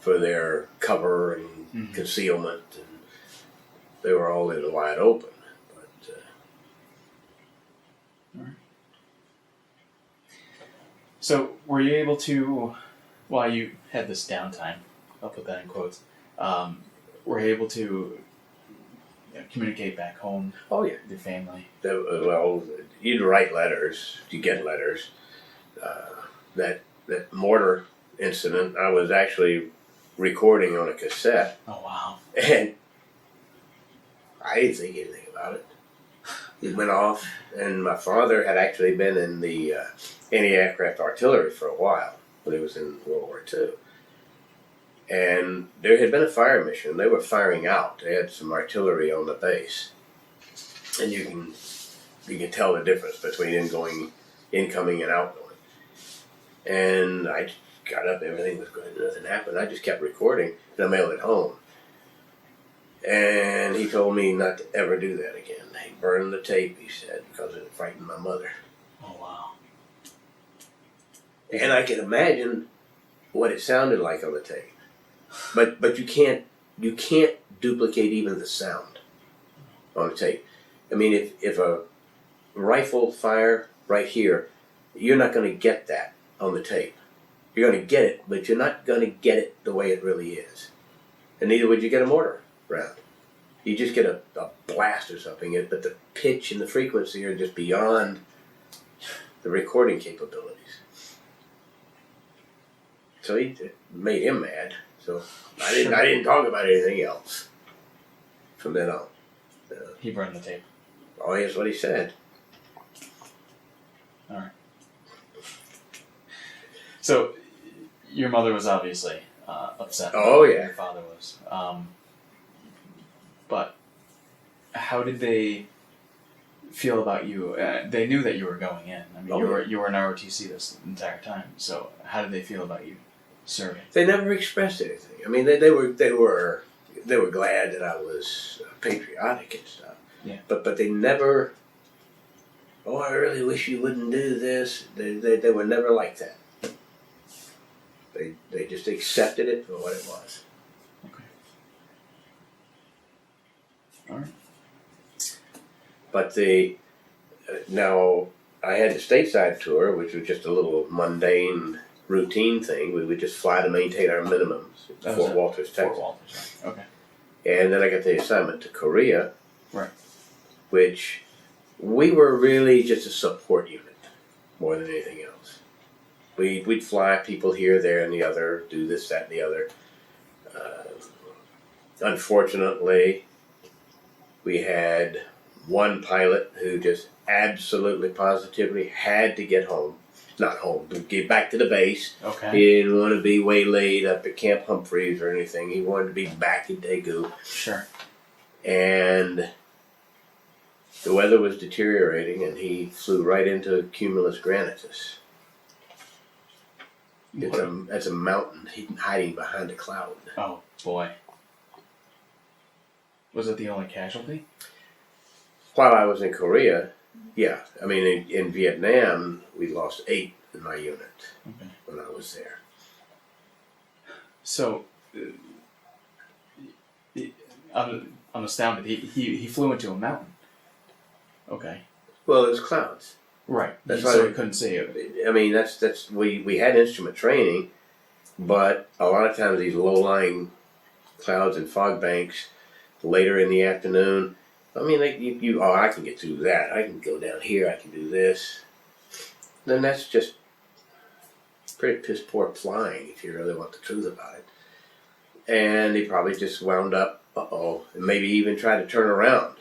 Speaker 2: for their cover and concealment, and they were all in the wide open. But
Speaker 1: all right. So, were you able to, while you had this downtime, I'll put that in quotes, were you able to communicate back home?
Speaker 2: Oh yeah,
Speaker 1: with your family.
Speaker 2: Well, you'd write letters. You get letters. That mortar incident, I was actually recording on a cassette,
Speaker 1: Oh wow.
Speaker 2: and I didn't think anything about it. It went off, and my father had actually been in the anti-aircraft artillery for a while when he was in World War II. And there had been a fire mission. They were firing out. They had some artillery on the base, and you can tell the difference between incoming and outgoing. And I got up, everything was good, nothing happened. I just kept recording, and I mailed it home. And he told me not to ever do that again. He burned the tape, he said, because it frightened my mother.
Speaker 1: Oh wow.
Speaker 2: And I can imagine what it sounded like on the tape. But you can't duplicate even the sound on a tape. I mean, if a rifle fire right here, you're not going to get that on the tape. You're going to get it, but you're not going to get it the way it really is. And neither would you get a mortar round. You just get a blast or something, but the pitch and the frequency are just beyond the recording capabilities. So it made him mad. So I didn't talk about anything else from then on.
Speaker 1: He burned the tape.
Speaker 2: Oh, here's what he said.
Speaker 1: All right. So, your mother was obviously upset.
Speaker 2: Oh, yeah.
Speaker 1: Your father was. But how did they feel about you? They knew that you were going in. I mean, you were in ROTC this entire time. So, how did they feel about you serving?
Speaker 2: They never expressed anything. I mean, they were glad that I was patriotic and stuff.
Speaker 1: Yeah.
Speaker 2: But they never. Oh, I really wish you wouldn't do this. They were never like that. They just accepted it for what it was.
Speaker 1: Okay. All right.
Speaker 2: But now I had the stateside tour, which was just a little mundane, routine thing. We would just fly to maintain our minimums at Fort Walters, Texas.
Speaker 1: Fort Walters. Right. Okay.
Speaker 2: And then I got the assignment to Korea,
Speaker 1: Right.
Speaker 2: which we were really just a support unit more than anything else. We'd fly people here, there, and the other, do this, that, and the other. Unfortunately, we had one pilot who just absolutely positively had to get home. Not home, but get back to the base.
Speaker 1: Okay.
Speaker 2: He didn't want to be waylaid up at Camp Humphreys or anything. He wanted to be back in Daegu.
Speaker 1: Sure.
Speaker 2: And the weather was deteriorating, and he flew right into Cumulus granitus. It's a mountain hiding behind a cloud.
Speaker 1: Oh, boy. Was it the only casualty?
Speaker 2: While I was in Korea, yeah. I mean, in Vietnam, we lost 8 in my unit when I was there.
Speaker 1: So, I'm astounded. He flew into a mountain. Okay.
Speaker 2: Well, it was clouds.
Speaker 1: Right.
Speaker 2: That's
Speaker 1: So
Speaker 2: why
Speaker 1: we couldn't see it.
Speaker 2: I mean, we had instrument training, but a lot of times these low-lying clouds and fog banks later in the afternoon. I mean, I can get through that. I can go down here. I can do this. Then that's just pretty piss poor flying if you really want the truth about it. And he probably just wound up, and maybe even tried to turn around.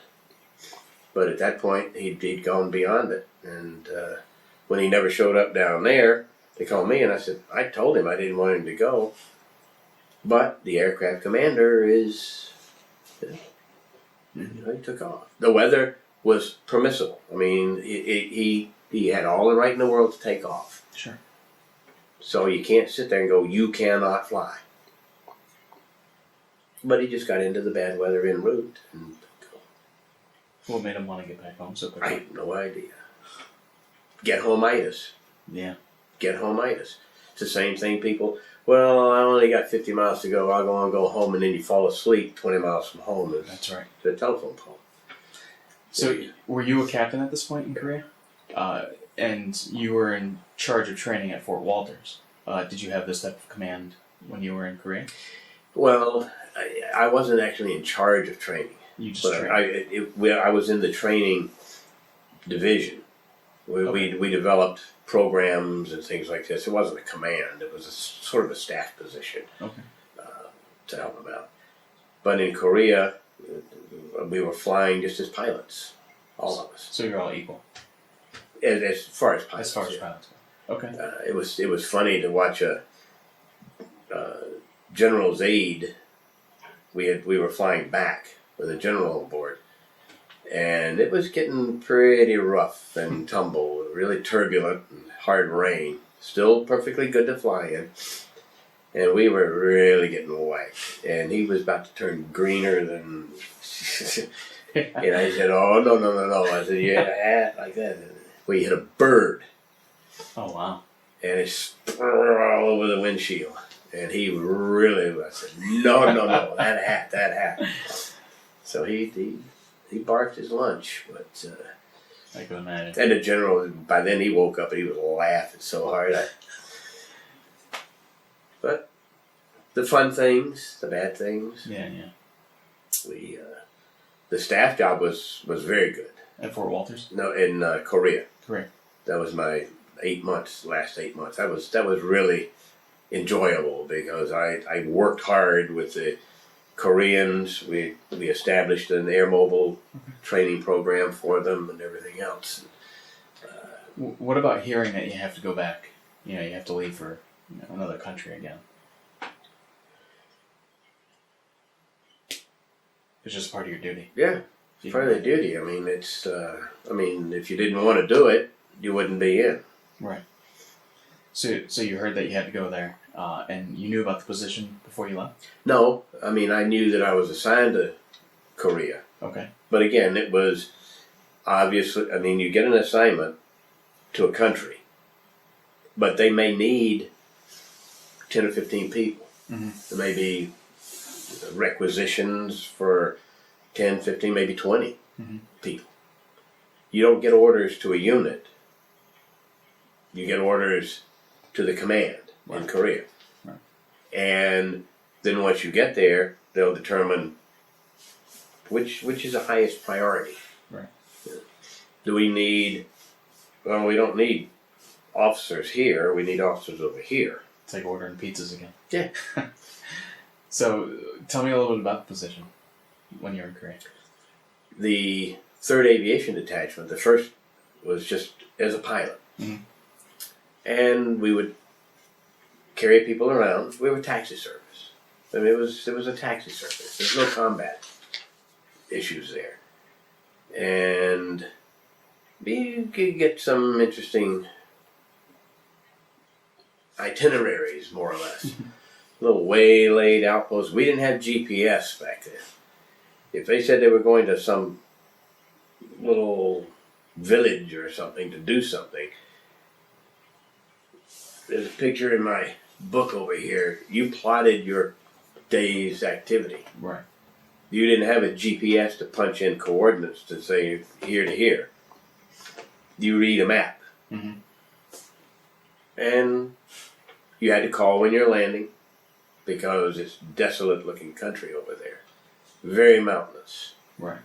Speaker 2: But at that point, he'd gone beyond it. And when he never showed up down there, they called me and I said, I told him I didn't want him to go. But the aircraft commander is, he took off. The weather was permissible. I mean, he had all the right in the world to take off.
Speaker 1: Sure.
Speaker 2: So you can't sit there and go, you cannot fly. But he just got into the bad weather en route. And
Speaker 1: What made him want to get back home so
Speaker 2: I
Speaker 1: quickly?
Speaker 2: have no idea. Get homeitis.
Speaker 1: Yeah.
Speaker 2: Get homeitis. It's the same thing people, well, I only got 50 miles to go. I'll go home, and then you fall asleep 20 miles from home.
Speaker 1: That's right.
Speaker 2: The telephone pole.
Speaker 1: So, were you a captain at this point in Korea? And you were in charge of training at Fort Walters. Did you have this type of command when you were in Korea?
Speaker 2: Well, I wasn't actually in charge of training.
Speaker 1: You just
Speaker 2: But
Speaker 1: trained.
Speaker 2: I was in the training division.
Speaker 1: Okay.
Speaker 2: We developed programs and things like this. It wasn't a command. It was sort of a staff position.
Speaker 1: Okay.
Speaker 2: To help them out. But in Korea, we were flying just as pilots, all of us.
Speaker 1: So you're all equal
Speaker 2: As far as pilots.
Speaker 1: as far as
Speaker 2: yeah.
Speaker 1: pilots go. Okay.
Speaker 2: It was funny to watch a general's aide. We were flying back with a general on board, and it was getting pretty rough and tumble, really turbulent and hard rain. Still perfectly good to fly in, and we were really getting wet. And he was about to turn greener than. And I said, "Oh no!" I said, "You had a hat like that." We hit a bird.
Speaker 1: Oh wow.
Speaker 2: And it sprung all over the windshield. And he really, I said, no, that hat. So he barked his lunch, but
Speaker 1: I can imagine.
Speaker 2: and the general, by then he woke up and he was laughing so hard. But the fun things, the bad things,
Speaker 1: Yeah.
Speaker 2: we the staff job was very good.
Speaker 1: At Fort Walters?
Speaker 2: No, in Korea.
Speaker 1: Korea.
Speaker 2: That was my last 8 months. That was really enjoyable because I worked hard with the Koreans. We established an air mobile training program for them and everything else.
Speaker 1: What about hearing that you have to go back? You have to leave for another country again. It's just part of your duty.
Speaker 2: Yeah, it's part of the duty. I mean, it's. If you didn't want to do it, you wouldn't be in.
Speaker 1: Right. So you heard that you had to go there, and you knew about the position before you left?
Speaker 2: No, I mean, I knew that I was assigned to Korea.
Speaker 1: Okay.
Speaker 2: But again, it was obviously, I mean, you get an assignment to a country, but they may need 10 or 15 people.
Speaker 1: Mm-hmm.
Speaker 2: There may be requisitions for 10, 15, maybe 20 people. You don't get orders to a unit. You get orders to the command in Korea.
Speaker 1: Right.
Speaker 2: And then once you get there, they'll determine which is the highest priority.
Speaker 1: Right.
Speaker 2: Do we need, well, we don't need officers here, we need officers over here.
Speaker 1: It's like ordering pizzas again.
Speaker 2: Yeah.
Speaker 1: So, tell me a little bit about the position when you were in Korea.
Speaker 2: The 3rd Aviation Detachment, the first was just as a pilot.
Speaker 1: Mm-hmm.
Speaker 2: And we would carry people around. We were taxi service. I mean, it was a taxi service. There's no combat issues there. And we could get some interesting itineraries, more or less. Little waylaid outposts. We didn't have GPS back then. If they said they were going to some little village or something to do something, there's a picture in my book over here. You plotted your day's activity.
Speaker 1: Right.
Speaker 2: You didn't have a GPS to punch in coordinates to say here to here. You read a map.
Speaker 1: Mm-hmm.
Speaker 2: And you had to call when you're landing because it's desolate looking country over there. Very mountainous.
Speaker 1: Right.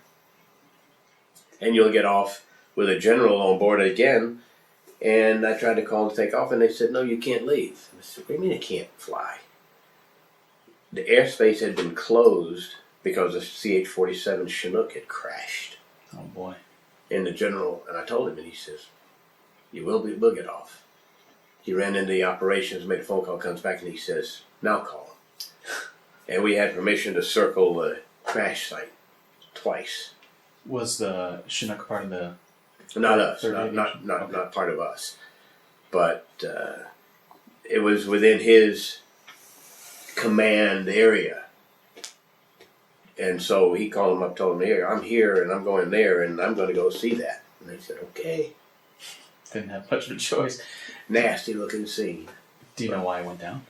Speaker 2: And you'll get off with a general on board again. And I tried to call to take off, and they said, no, you can't leave. I said, what do you mean I can't fly? The airspace had been closed because the CH-47 Chinook had crashed.
Speaker 1: Oh, boy.
Speaker 2: And the general, and I told him, and he says, we'll get off. He ran into the operations, made a phone call, comes back, and he says, now call him. And we had permission to circle the crash site twice.
Speaker 1: Was the Chinook part of the...
Speaker 2: Not us,
Speaker 1: Okay.
Speaker 2: not part of us. But it was within his command area. And so he called him up, told him, here, I'm here, and I'm going there, and I'm going to go see that. And they said, okay.
Speaker 1: Didn't have much of a choice.
Speaker 2: Nasty looking scene.
Speaker 1: Do you know why it went down?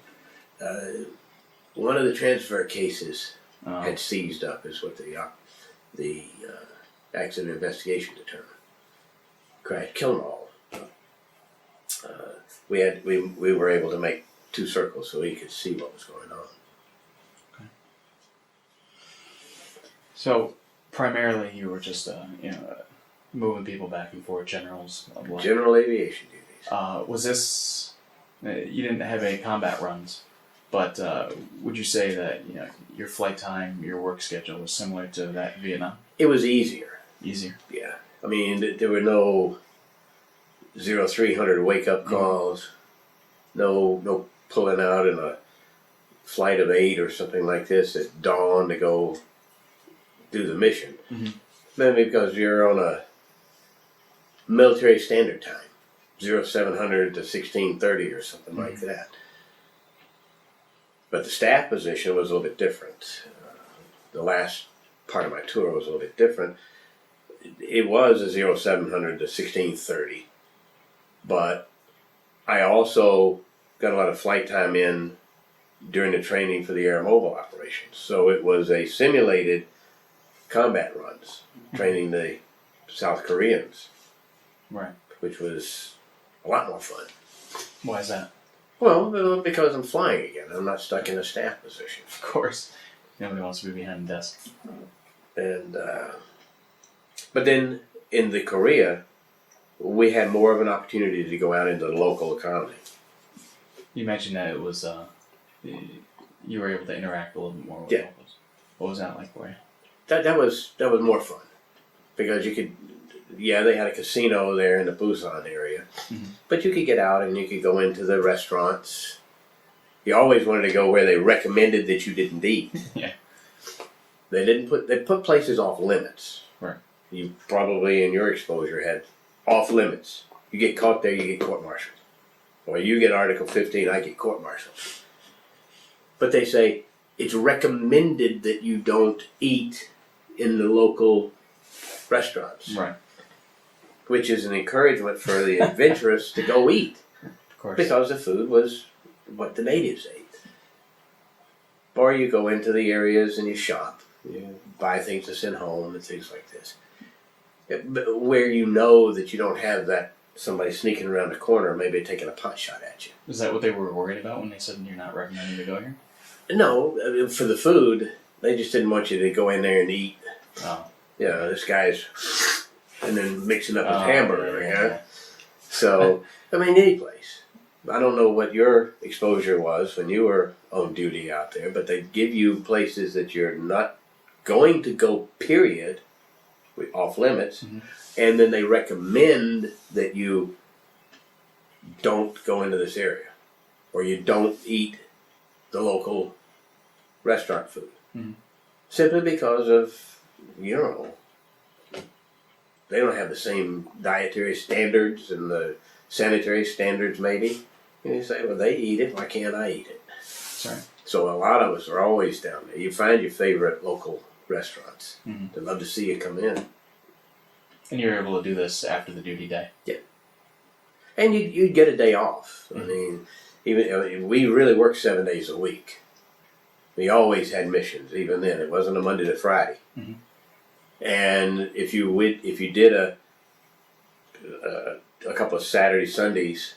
Speaker 2: One of the transfer cases
Speaker 1: Oh.
Speaker 2: had seized up, is what the accident investigation determined. Crash, killed them all. We were able to make 2 circles so he could see what was going on.
Speaker 1: Okay. So primarily, you were just moving people back and forth, generals.
Speaker 2: General aviation duties.
Speaker 1: Was this? You didn't have any combat runs, but would you say that your flight time, your work schedule was similar to that in Vietnam?
Speaker 2: It was easier.
Speaker 1: Easier.
Speaker 2: Yeah. I mean, there were no 0300 wake-up calls, no pulling out in a flight of 8 or something like this at dawn to go do the mission.
Speaker 1: Mm-hmm.
Speaker 2: Mainly because you're on a military standard time, 0700 to 1630 or something like that. But the staff position was a little bit different. The last part of my tour was a little bit different. It was a 0700 to 1630, but I also got a lot of flight time in during the training for the air mobile operations. So it was a simulated combat runs, training the South Koreans,
Speaker 1: Right.
Speaker 2: which was a lot more fun.
Speaker 1: Why is that?
Speaker 2: Well, because I'm flying again. I'm not stuck in a staff position.
Speaker 1: Of course. Nobody wants to be behind the desk.
Speaker 2: And but then in the Korea, we had more of an opportunity to go out into the local economy.
Speaker 1: You mentioned that it was you were able to interact a little bit more with
Speaker 2: Yeah.
Speaker 1: locals. What was that like for you?
Speaker 2: That was more fun because you could, they had a casino there in the Busan area, but you could get out and you could go into the restaurants. You always wanted to go where they recommended that you didn't eat.
Speaker 1: Yeah.
Speaker 2: They put places off limits.
Speaker 1: Right.
Speaker 2: You probably in your exposure had off limits. You get caught there, you get court-martialed. Or you get Article 15, I get court-martialed. But they say it's recommended that you don't eat in the local restaurants.
Speaker 1: Right.
Speaker 2: Which is an encouragement for the adventurous to go eat.
Speaker 1: Of course.
Speaker 2: Because the food was what the natives ate. Or you go into the areas and you shop. You buy things to send home and things like this. Where you know that you don't have that somebody sneaking around the corner maybe taking a pot shot at you.
Speaker 1: Is that what they were worried about when they said you're not recommending to go here?
Speaker 2: No, I mean, for the food, they just didn't want you to go in there and eat.
Speaker 1: Oh.
Speaker 2: This guy's and then mixing up his hamburger,
Speaker 1: yeah.
Speaker 2: So, I mean, any place. I don't know what your exposure was when you were on duty out there, but they give you places that you're not going to go, period, off limits, and then they recommend that you don't go into this area, or you don't eat the local restaurant food. Simply because of, they don't have the same dietary standards and the sanitary standards maybe. And you say, well, they eat it, why can't I eat it?
Speaker 1: Sorry.
Speaker 2: So a lot of us are always down there. You find your favorite local restaurants. They'd love to see you come in.
Speaker 1: And you were able to do this after the duty day?
Speaker 2: Yeah. And you'd get a day off. I mean, we really worked 7 days a week. We always had missions, even then. It wasn't a Monday to Friday. And if you did a a couple of Saturday, Sundays,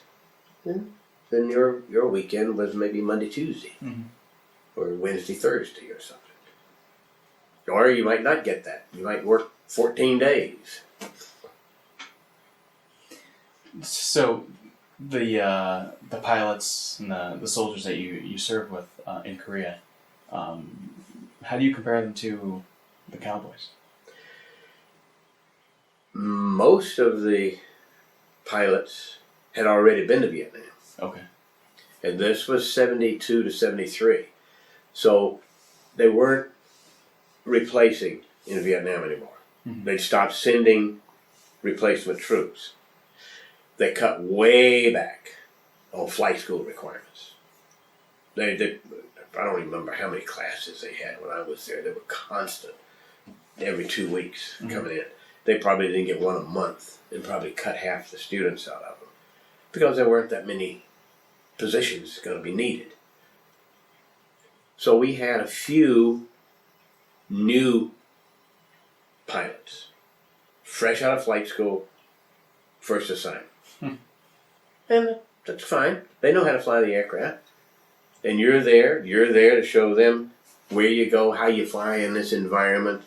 Speaker 2: then your weekend was maybe Monday, Tuesday, or Wednesday, Thursday, or something. Or you might not get that. You might work 14 days.
Speaker 1: So the pilots and the soldiers that you served with in Korea, how do you compare them to the cowboys?
Speaker 2: Most of the pilots had already been to Vietnam.
Speaker 1: Okay.
Speaker 2: And this was 72 to 73. So they weren't replacing in Vietnam anymore. They stopped sending replacement troops. They cut way back on flight school requirements. I don't even remember how many classes they had when I was there. They were constant, every 2 weeks coming in. They probably didn't get one a month and probably cut half the students out of them because there weren't that many positions going to be needed. So we had a few new pilots, fresh out of flight school, first assignment. And that's fine. They know how to fly the aircraft. And you're there to show them where you go, how you fly in this environment,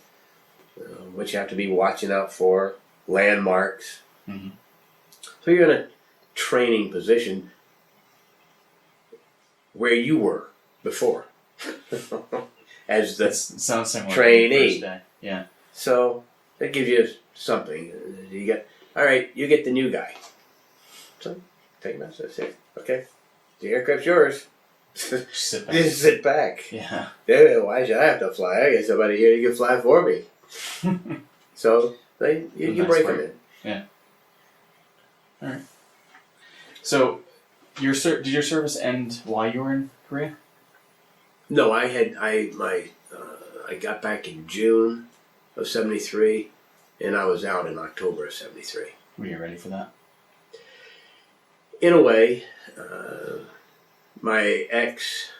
Speaker 2: what you have to be watching out for, landmarks. So you're in a training position where you were before as the
Speaker 1: sounds similar
Speaker 2: trainee.
Speaker 1: To the first day. Yeah.
Speaker 2: So that gives you something. You get, all right, you get the new guy. So take him out. That's it. Okay, the aircraft's yours.
Speaker 1: Sit back.
Speaker 2: Just sit back.
Speaker 1: Yeah.
Speaker 2: Yeah, why should I have to fly? I get somebody here who can fly for me. So you
Speaker 1: Nice
Speaker 2: break
Speaker 1: break.
Speaker 2: them in.
Speaker 1: Yeah. All right. So, did your service end while you were in Korea?
Speaker 2: No, I got back in June of '73, and I was out in October of '73.
Speaker 1: Were you ready for that?
Speaker 2: In a way, my ex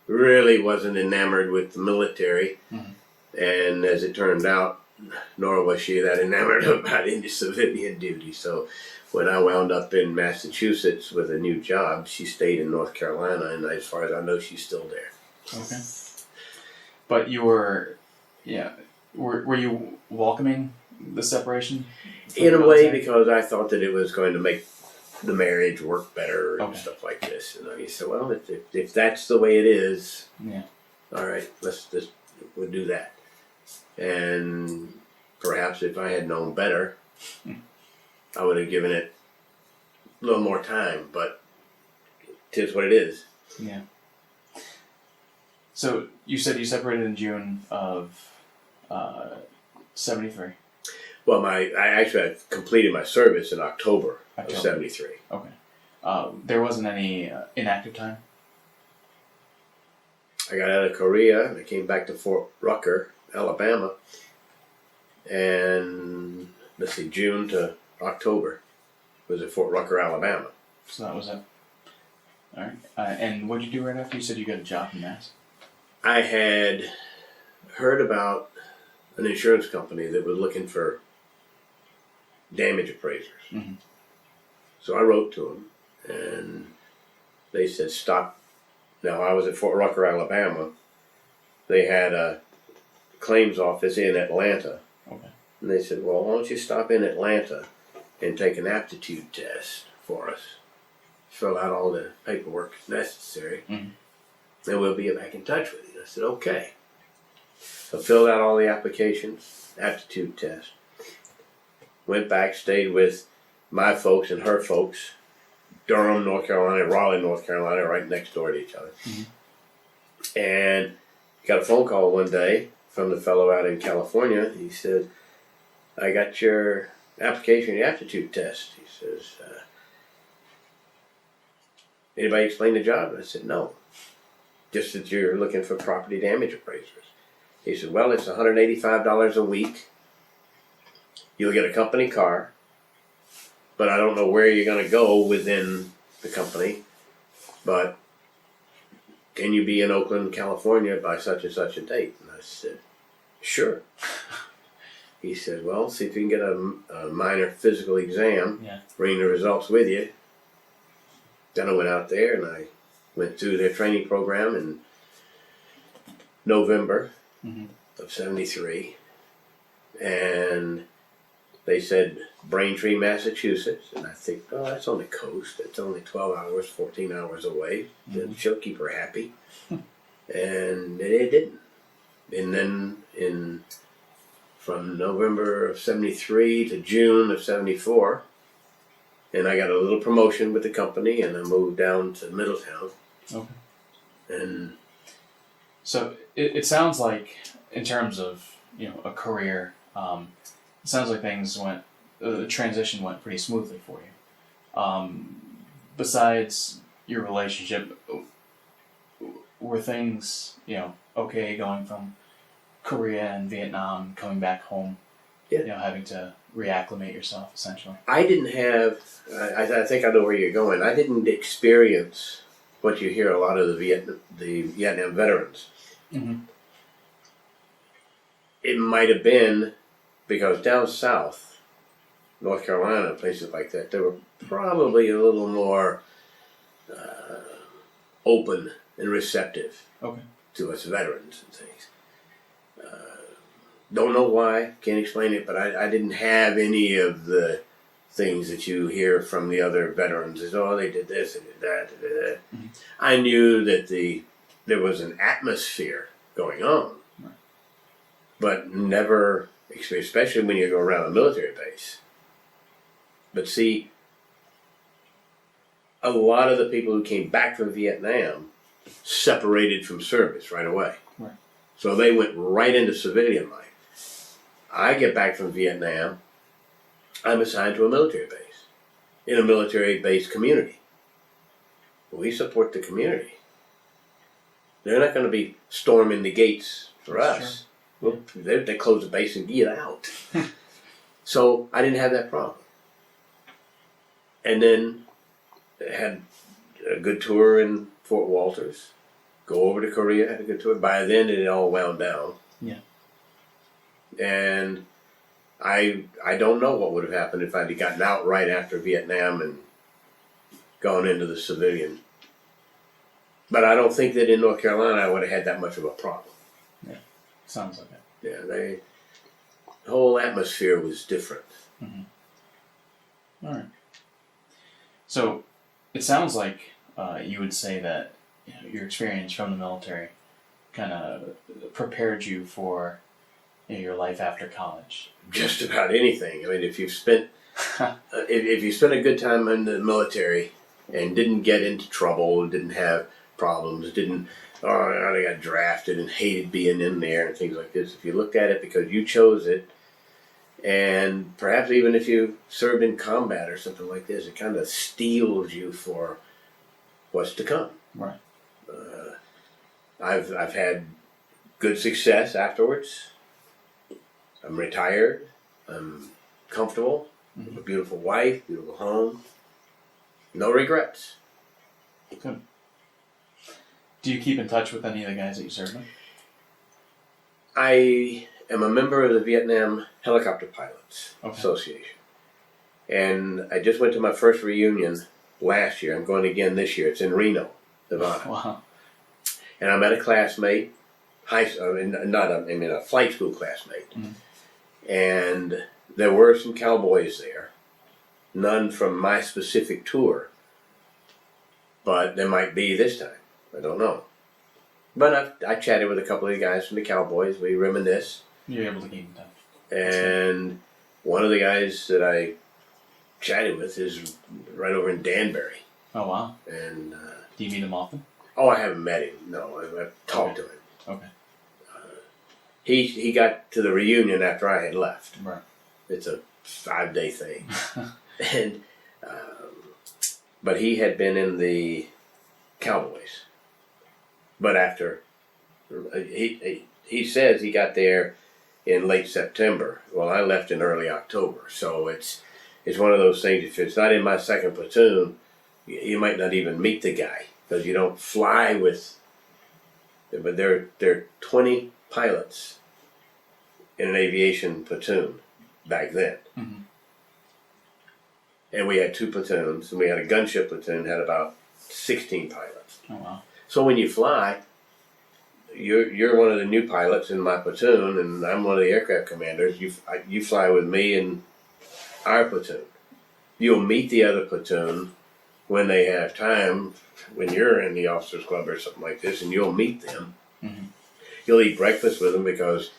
Speaker 2: really wasn't enamored with the military, and as it turned out, nor was she that enamored about into civilian duty. So when I wound up in Massachusetts with a new job, she stayed in North Carolina, and as far as I know, she's still there.
Speaker 1: Okay. But you were, were you welcoming the separation?
Speaker 2: In a way, because I thought that it was going to make the marriage work better and
Speaker 1: Okay.
Speaker 2: stuff like this. And he said, well, if that's the way it is, all right, we'll do that. And perhaps if I had known better, I would have given it a little more time, but tis what it is.
Speaker 1: Yeah. So you said you separated in June of '73.
Speaker 2: Well, I actually completed my service in October of '73.
Speaker 1: Okay. There wasn't any inactive time?
Speaker 2: I got out of Korea and I came back to Fort Rucker, Alabama, and let's see, June to October was at Fort Rucker, Alabama.
Speaker 1: So that was it. All right. And what did you do right after? You said you got a job in Mass?
Speaker 2: I had heard about an insurance company that was looking for damage appraisers. So I wrote to them, and they said, stop. Now, I was at Fort Rucker, Alabama. They had a claims office in Atlanta.
Speaker 1: Okay.
Speaker 2: And they said, well, why don't you stop in Atlanta and take an aptitude test for us? Fill out all the paperwork necessary, and we'll be back in touch with you. I said, okay. So filled out all the applications, aptitude test. Went back, stayed with my folks and her folks, Durham, North Carolina, Raleigh, North Carolina, right next door to each other. And got a phone call one day from the fellow out in California. He said, I got your application, your aptitude test. He says, anybody explain the job? And I said, no. Just that you're looking for property damage appraisers. He said, well, it's $185 a week. You'll get a company car, but I don't know where you're going to go within the company. But can you be in Oakland, California by such and such a date? And I said, sure. he said, well, see if you can get a minor physical exam,
Speaker 1: Yeah.
Speaker 2: bring the results with you. Then I went out there and I went through their training program in November of '73. And they said Braintree, Massachusetts. And I think, oh, that's on the coast. It's only 12 hours, 14 hours away. She'll keep her happy. And it didn't. And then from November of '73 to June of '74, and I got a little promotion with the company, and I moved down to Middletown.
Speaker 1: Okay.
Speaker 2: And
Speaker 1: so it sounds like, in terms of a career, it sounds like the transition went pretty smoothly for you. Besides your relationship, were things okay going from Korea and Vietnam, coming back home, having to reacclimate yourself essentially?
Speaker 2: I didn't have. I think I know where you're going. I didn't experience what you hear a lot of the Vietnam veterans.
Speaker 1: Mm-hmm.
Speaker 2: It might have been because down south, North Carolina, places like that, they were probably a little more open and receptive to us veterans and things. Don't know why, can't explain it, but I didn't have any of the things that you hear from the other veterans. Is, oh, they did this, they did that, they did that. Mm-hmm. I knew that there was an atmosphere going on, but never, especially when you go around a military base. But see, a lot of the people who came back from Vietnam separated from service right away.
Speaker 1: Right.
Speaker 2: So they went right into civilian life. I get back from Vietnam, I'm assigned to a military base, in a military base community. We support the community. They're not going to be storming the gates for us. Sure. Well, they close the base and get out. So I didn't have that problem. And then I had a good tour in Fort Walters. Go over to Korea, had a good tour. By then it all wound down.
Speaker 1: Yeah.
Speaker 2: And I don't know what would have happened if I'd gotten out right after Vietnam and gone into the civilian. But I don't think that in North Carolina I would have had that much of a problem.
Speaker 1: Yeah, sounds like it.
Speaker 2: Yeah, the whole atmosphere was different.
Speaker 1: Mm-hmm. All right. So it sounds like you would say that your experience from the military kind of prepared you for your life after college.
Speaker 2: Just about anything. I mean, if you've spent if you spent a good time in the military and didn't get into trouble, didn't have problems, I got drafted and hated being in there and things like this. If you looked at it because you chose it, and perhaps even if you served in combat or something like this, it kind of steels you for what's to come.
Speaker 1: Right.
Speaker 2: I've had good success afterwards. I'm retired. I'm comfortable. Mm-hmm. A beautiful wife, beautiful home. No regrets.
Speaker 1: Good. Do you keep in touch with any of the guys that you served with?
Speaker 2: I am a member of the Vietnam Helicopter Pilots Association. And I just went to my first reunion last year. I'm going again this year. It's in Reno, Nevada.
Speaker 1: Wow.
Speaker 2: And I met a classmate, a flight school classmate. Mm-hmm. And there were some cowboys there. None from my specific tour. But there might be this time. I don't know. But I chatted with a couple of the guys from the Cowboys. We reminisce.
Speaker 1: You're able to keep in touch.
Speaker 2: And one of the guys that I chatted with is right over in Danbury.
Speaker 1: Oh, wow.
Speaker 2: And
Speaker 1: do you meet him often?
Speaker 2: Oh, I haven't met him. No, I've talked to him.
Speaker 1: Okay.
Speaker 2: He got to the reunion after I had left.
Speaker 1: Right.
Speaker 2: It's a 5-day thing. And but he had been in the Cowboys. But after he says he got there in late September. Well, I left in early October, so it's one of those things. If it's not in my second platoon, you might not even meet the guy because you don't fly with. But there are 20 pilots in an aviation platoon back then.
Speaker 1: Mm-hmm.
Speaker 2: And we had 2 platoons, and we had a gunship platoon, had about 16 pilots.
Speaker 1: Oh wow.
Speaker 2: So when you fly, you're one of the new pilots in my platoon, and I'm one of the aircraft commanders. You fly with me and our platoon. You'll meet the other platoon when they have time, when you're in the officers club or something like this, and you'll meet them.
Speaker 1: Mm-hmm.
Speaker 2: You'll eat breakfast with them because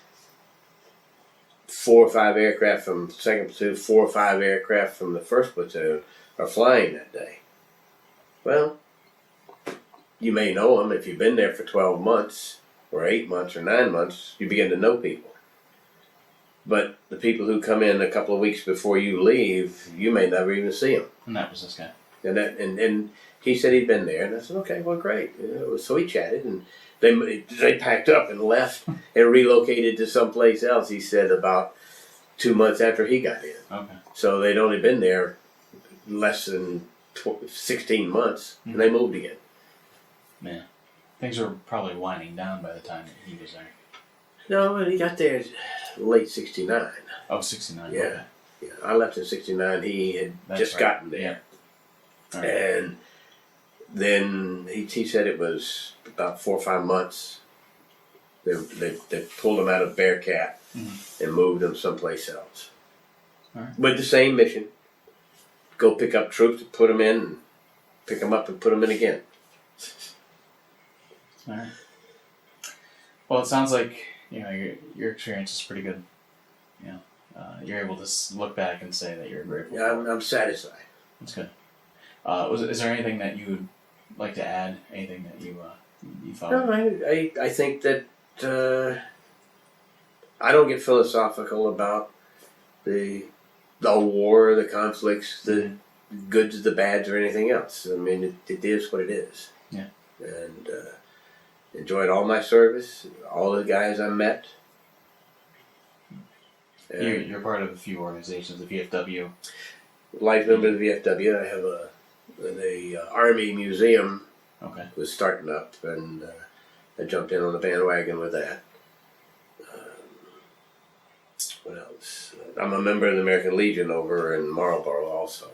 Speaker 2: 4 or 5 aircraft from the second platoon, 4 or 5 aircraft from the first platoon are flying that day. Well, you may know them if you've been there for 12 months or 8 months or 9 months. You begin to know people. But the people who come in a couple of weeks before you leave, you may never even see them.
Speaker 1: And that was this guy.
Speaker 2: And he said he'd been there, and I said, okay, well, great. So we chatted, and they packed up and left and relocated to someplace else. He said about 2 months after he got in.
Speaker 1: Okay.
Speaker 2: So they'd only been there less than 16 months, and they moved again.
Speaker 1: Man, things were probably winding down by the time that he was there.
Speaker 2: No, he got there late '69.
Speaker 1: Oh, 69.
Speaker 2: Yeah.
Speaker 1: Okay.
Speaker 2: Yeah, I left in '69. He had
Speaker 1: That's
Speaker 2: just
Speaker 1: right.
Speaker 2: gotten there.
Speaker 1: Yeah. All right.
Speaker 2: And then he said it was about 4 or 5 months. They pulled him out of Bearcat and moved him someplace else.
Speaker 1: All right.
Speaker 2: With the same mission. Go pick up troops, put them in, and pick them up and put them in again.
Speaker 1: All right. Well, it sounds like your experience is pretty good. You're able to look back and say that you're grateful.
Speaker 2: Yeah, I'm satisfied.
Speaker 1: That's good. Is there anything that you would like to add? Anything that you thought?
Speaker 2: No, I think that I don't get philosophical about the war, the conflicts, the goods, the bads, or anything else. I mean, it is what it is.
Speaker 1: Yeah.
Speaker 2: And enjoyed all my service, all the guys I met.
Speaker 1: You're part of a few organizations, the VFW.
Speaker 2: Life member of the VFW. I have the Army Museum.
Speaker 1: Okay.
Speaker 2: Was starting up, and I jumped in on the bandwagon with that. What else? I'm a member of the American Legion over in Marlborough also,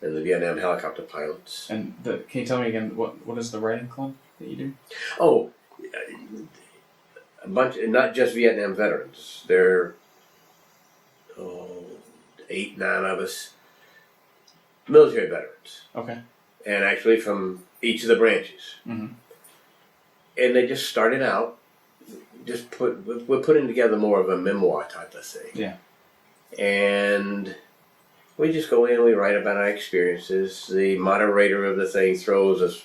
Speaker 2: and the Vietnam helicopter pilots.
Speaker 1: And can you tell me again what is the writing club that you do?
Speaker 2: Oh, a bunch, not just Vietnam veterans. There are 8, 9 of us, military veterans,
Speaker 1: Okay.
Speaker 2: and actually from each of the branches.
Speaker 1: Mm-hmm.
Speaker 2: And they just started out. We're putting together more of a memoir type of thing.
Speaker 1: Yeah.
Speaker 2: And we just go in, we write about our experiences. The moderator of the thing throws us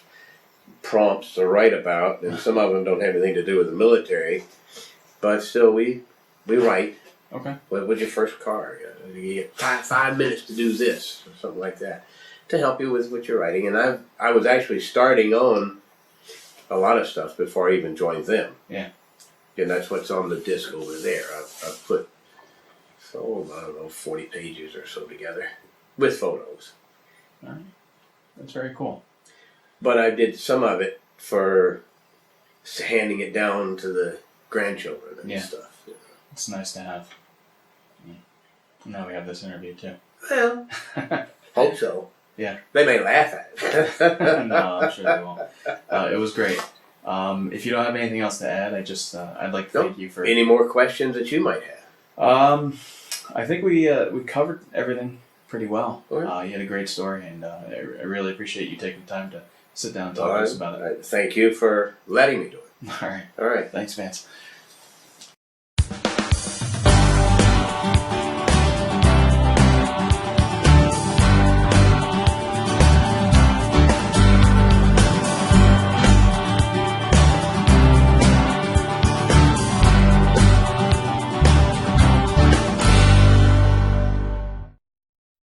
Speaker 2: prompts to write about, and some of them don't have anything to do with the military, but still we write.
Speaker 1: Okay.
Speaker 2: What's your first car? You get 5 minutes to do this, or something like that, to help you with what you're writing. And I was actually starting on a lot of stuff before I even joined them.
Speaker 1: Yeah.
Speaker 2: And that's what's on the disc over there. I've put, I don't know, 40 pages or so together with photos.
Speaker 1: All right. That's very cool.
Speaker 2: But I did some of it for handing it down to the grandchildren and stuff.
Speaker 1: It's nice to have. Yeah. Now we have this interview too.
Speaker 2: Well, hope so.
Speaker 1: Yeah.
Speaker 2: They may laugh at it.
Speaker 1: No, I'm sure they won't. It was great. If you don't have anything else to add, I'd like to thank you for.
Speaker 2: Any more questions that you might have?
Speaker 1: I think we covered everything pretty well.
Speaker 2: Right.
Speaker 1: You had a great story, and I really appreciate you taking the time to sit down and talk to us about it.
Speaker 2: Thank you for letting me do it.
Speaker 1: All right.
Speaker 2: All right.
Speaker 1: Thanks, Vance.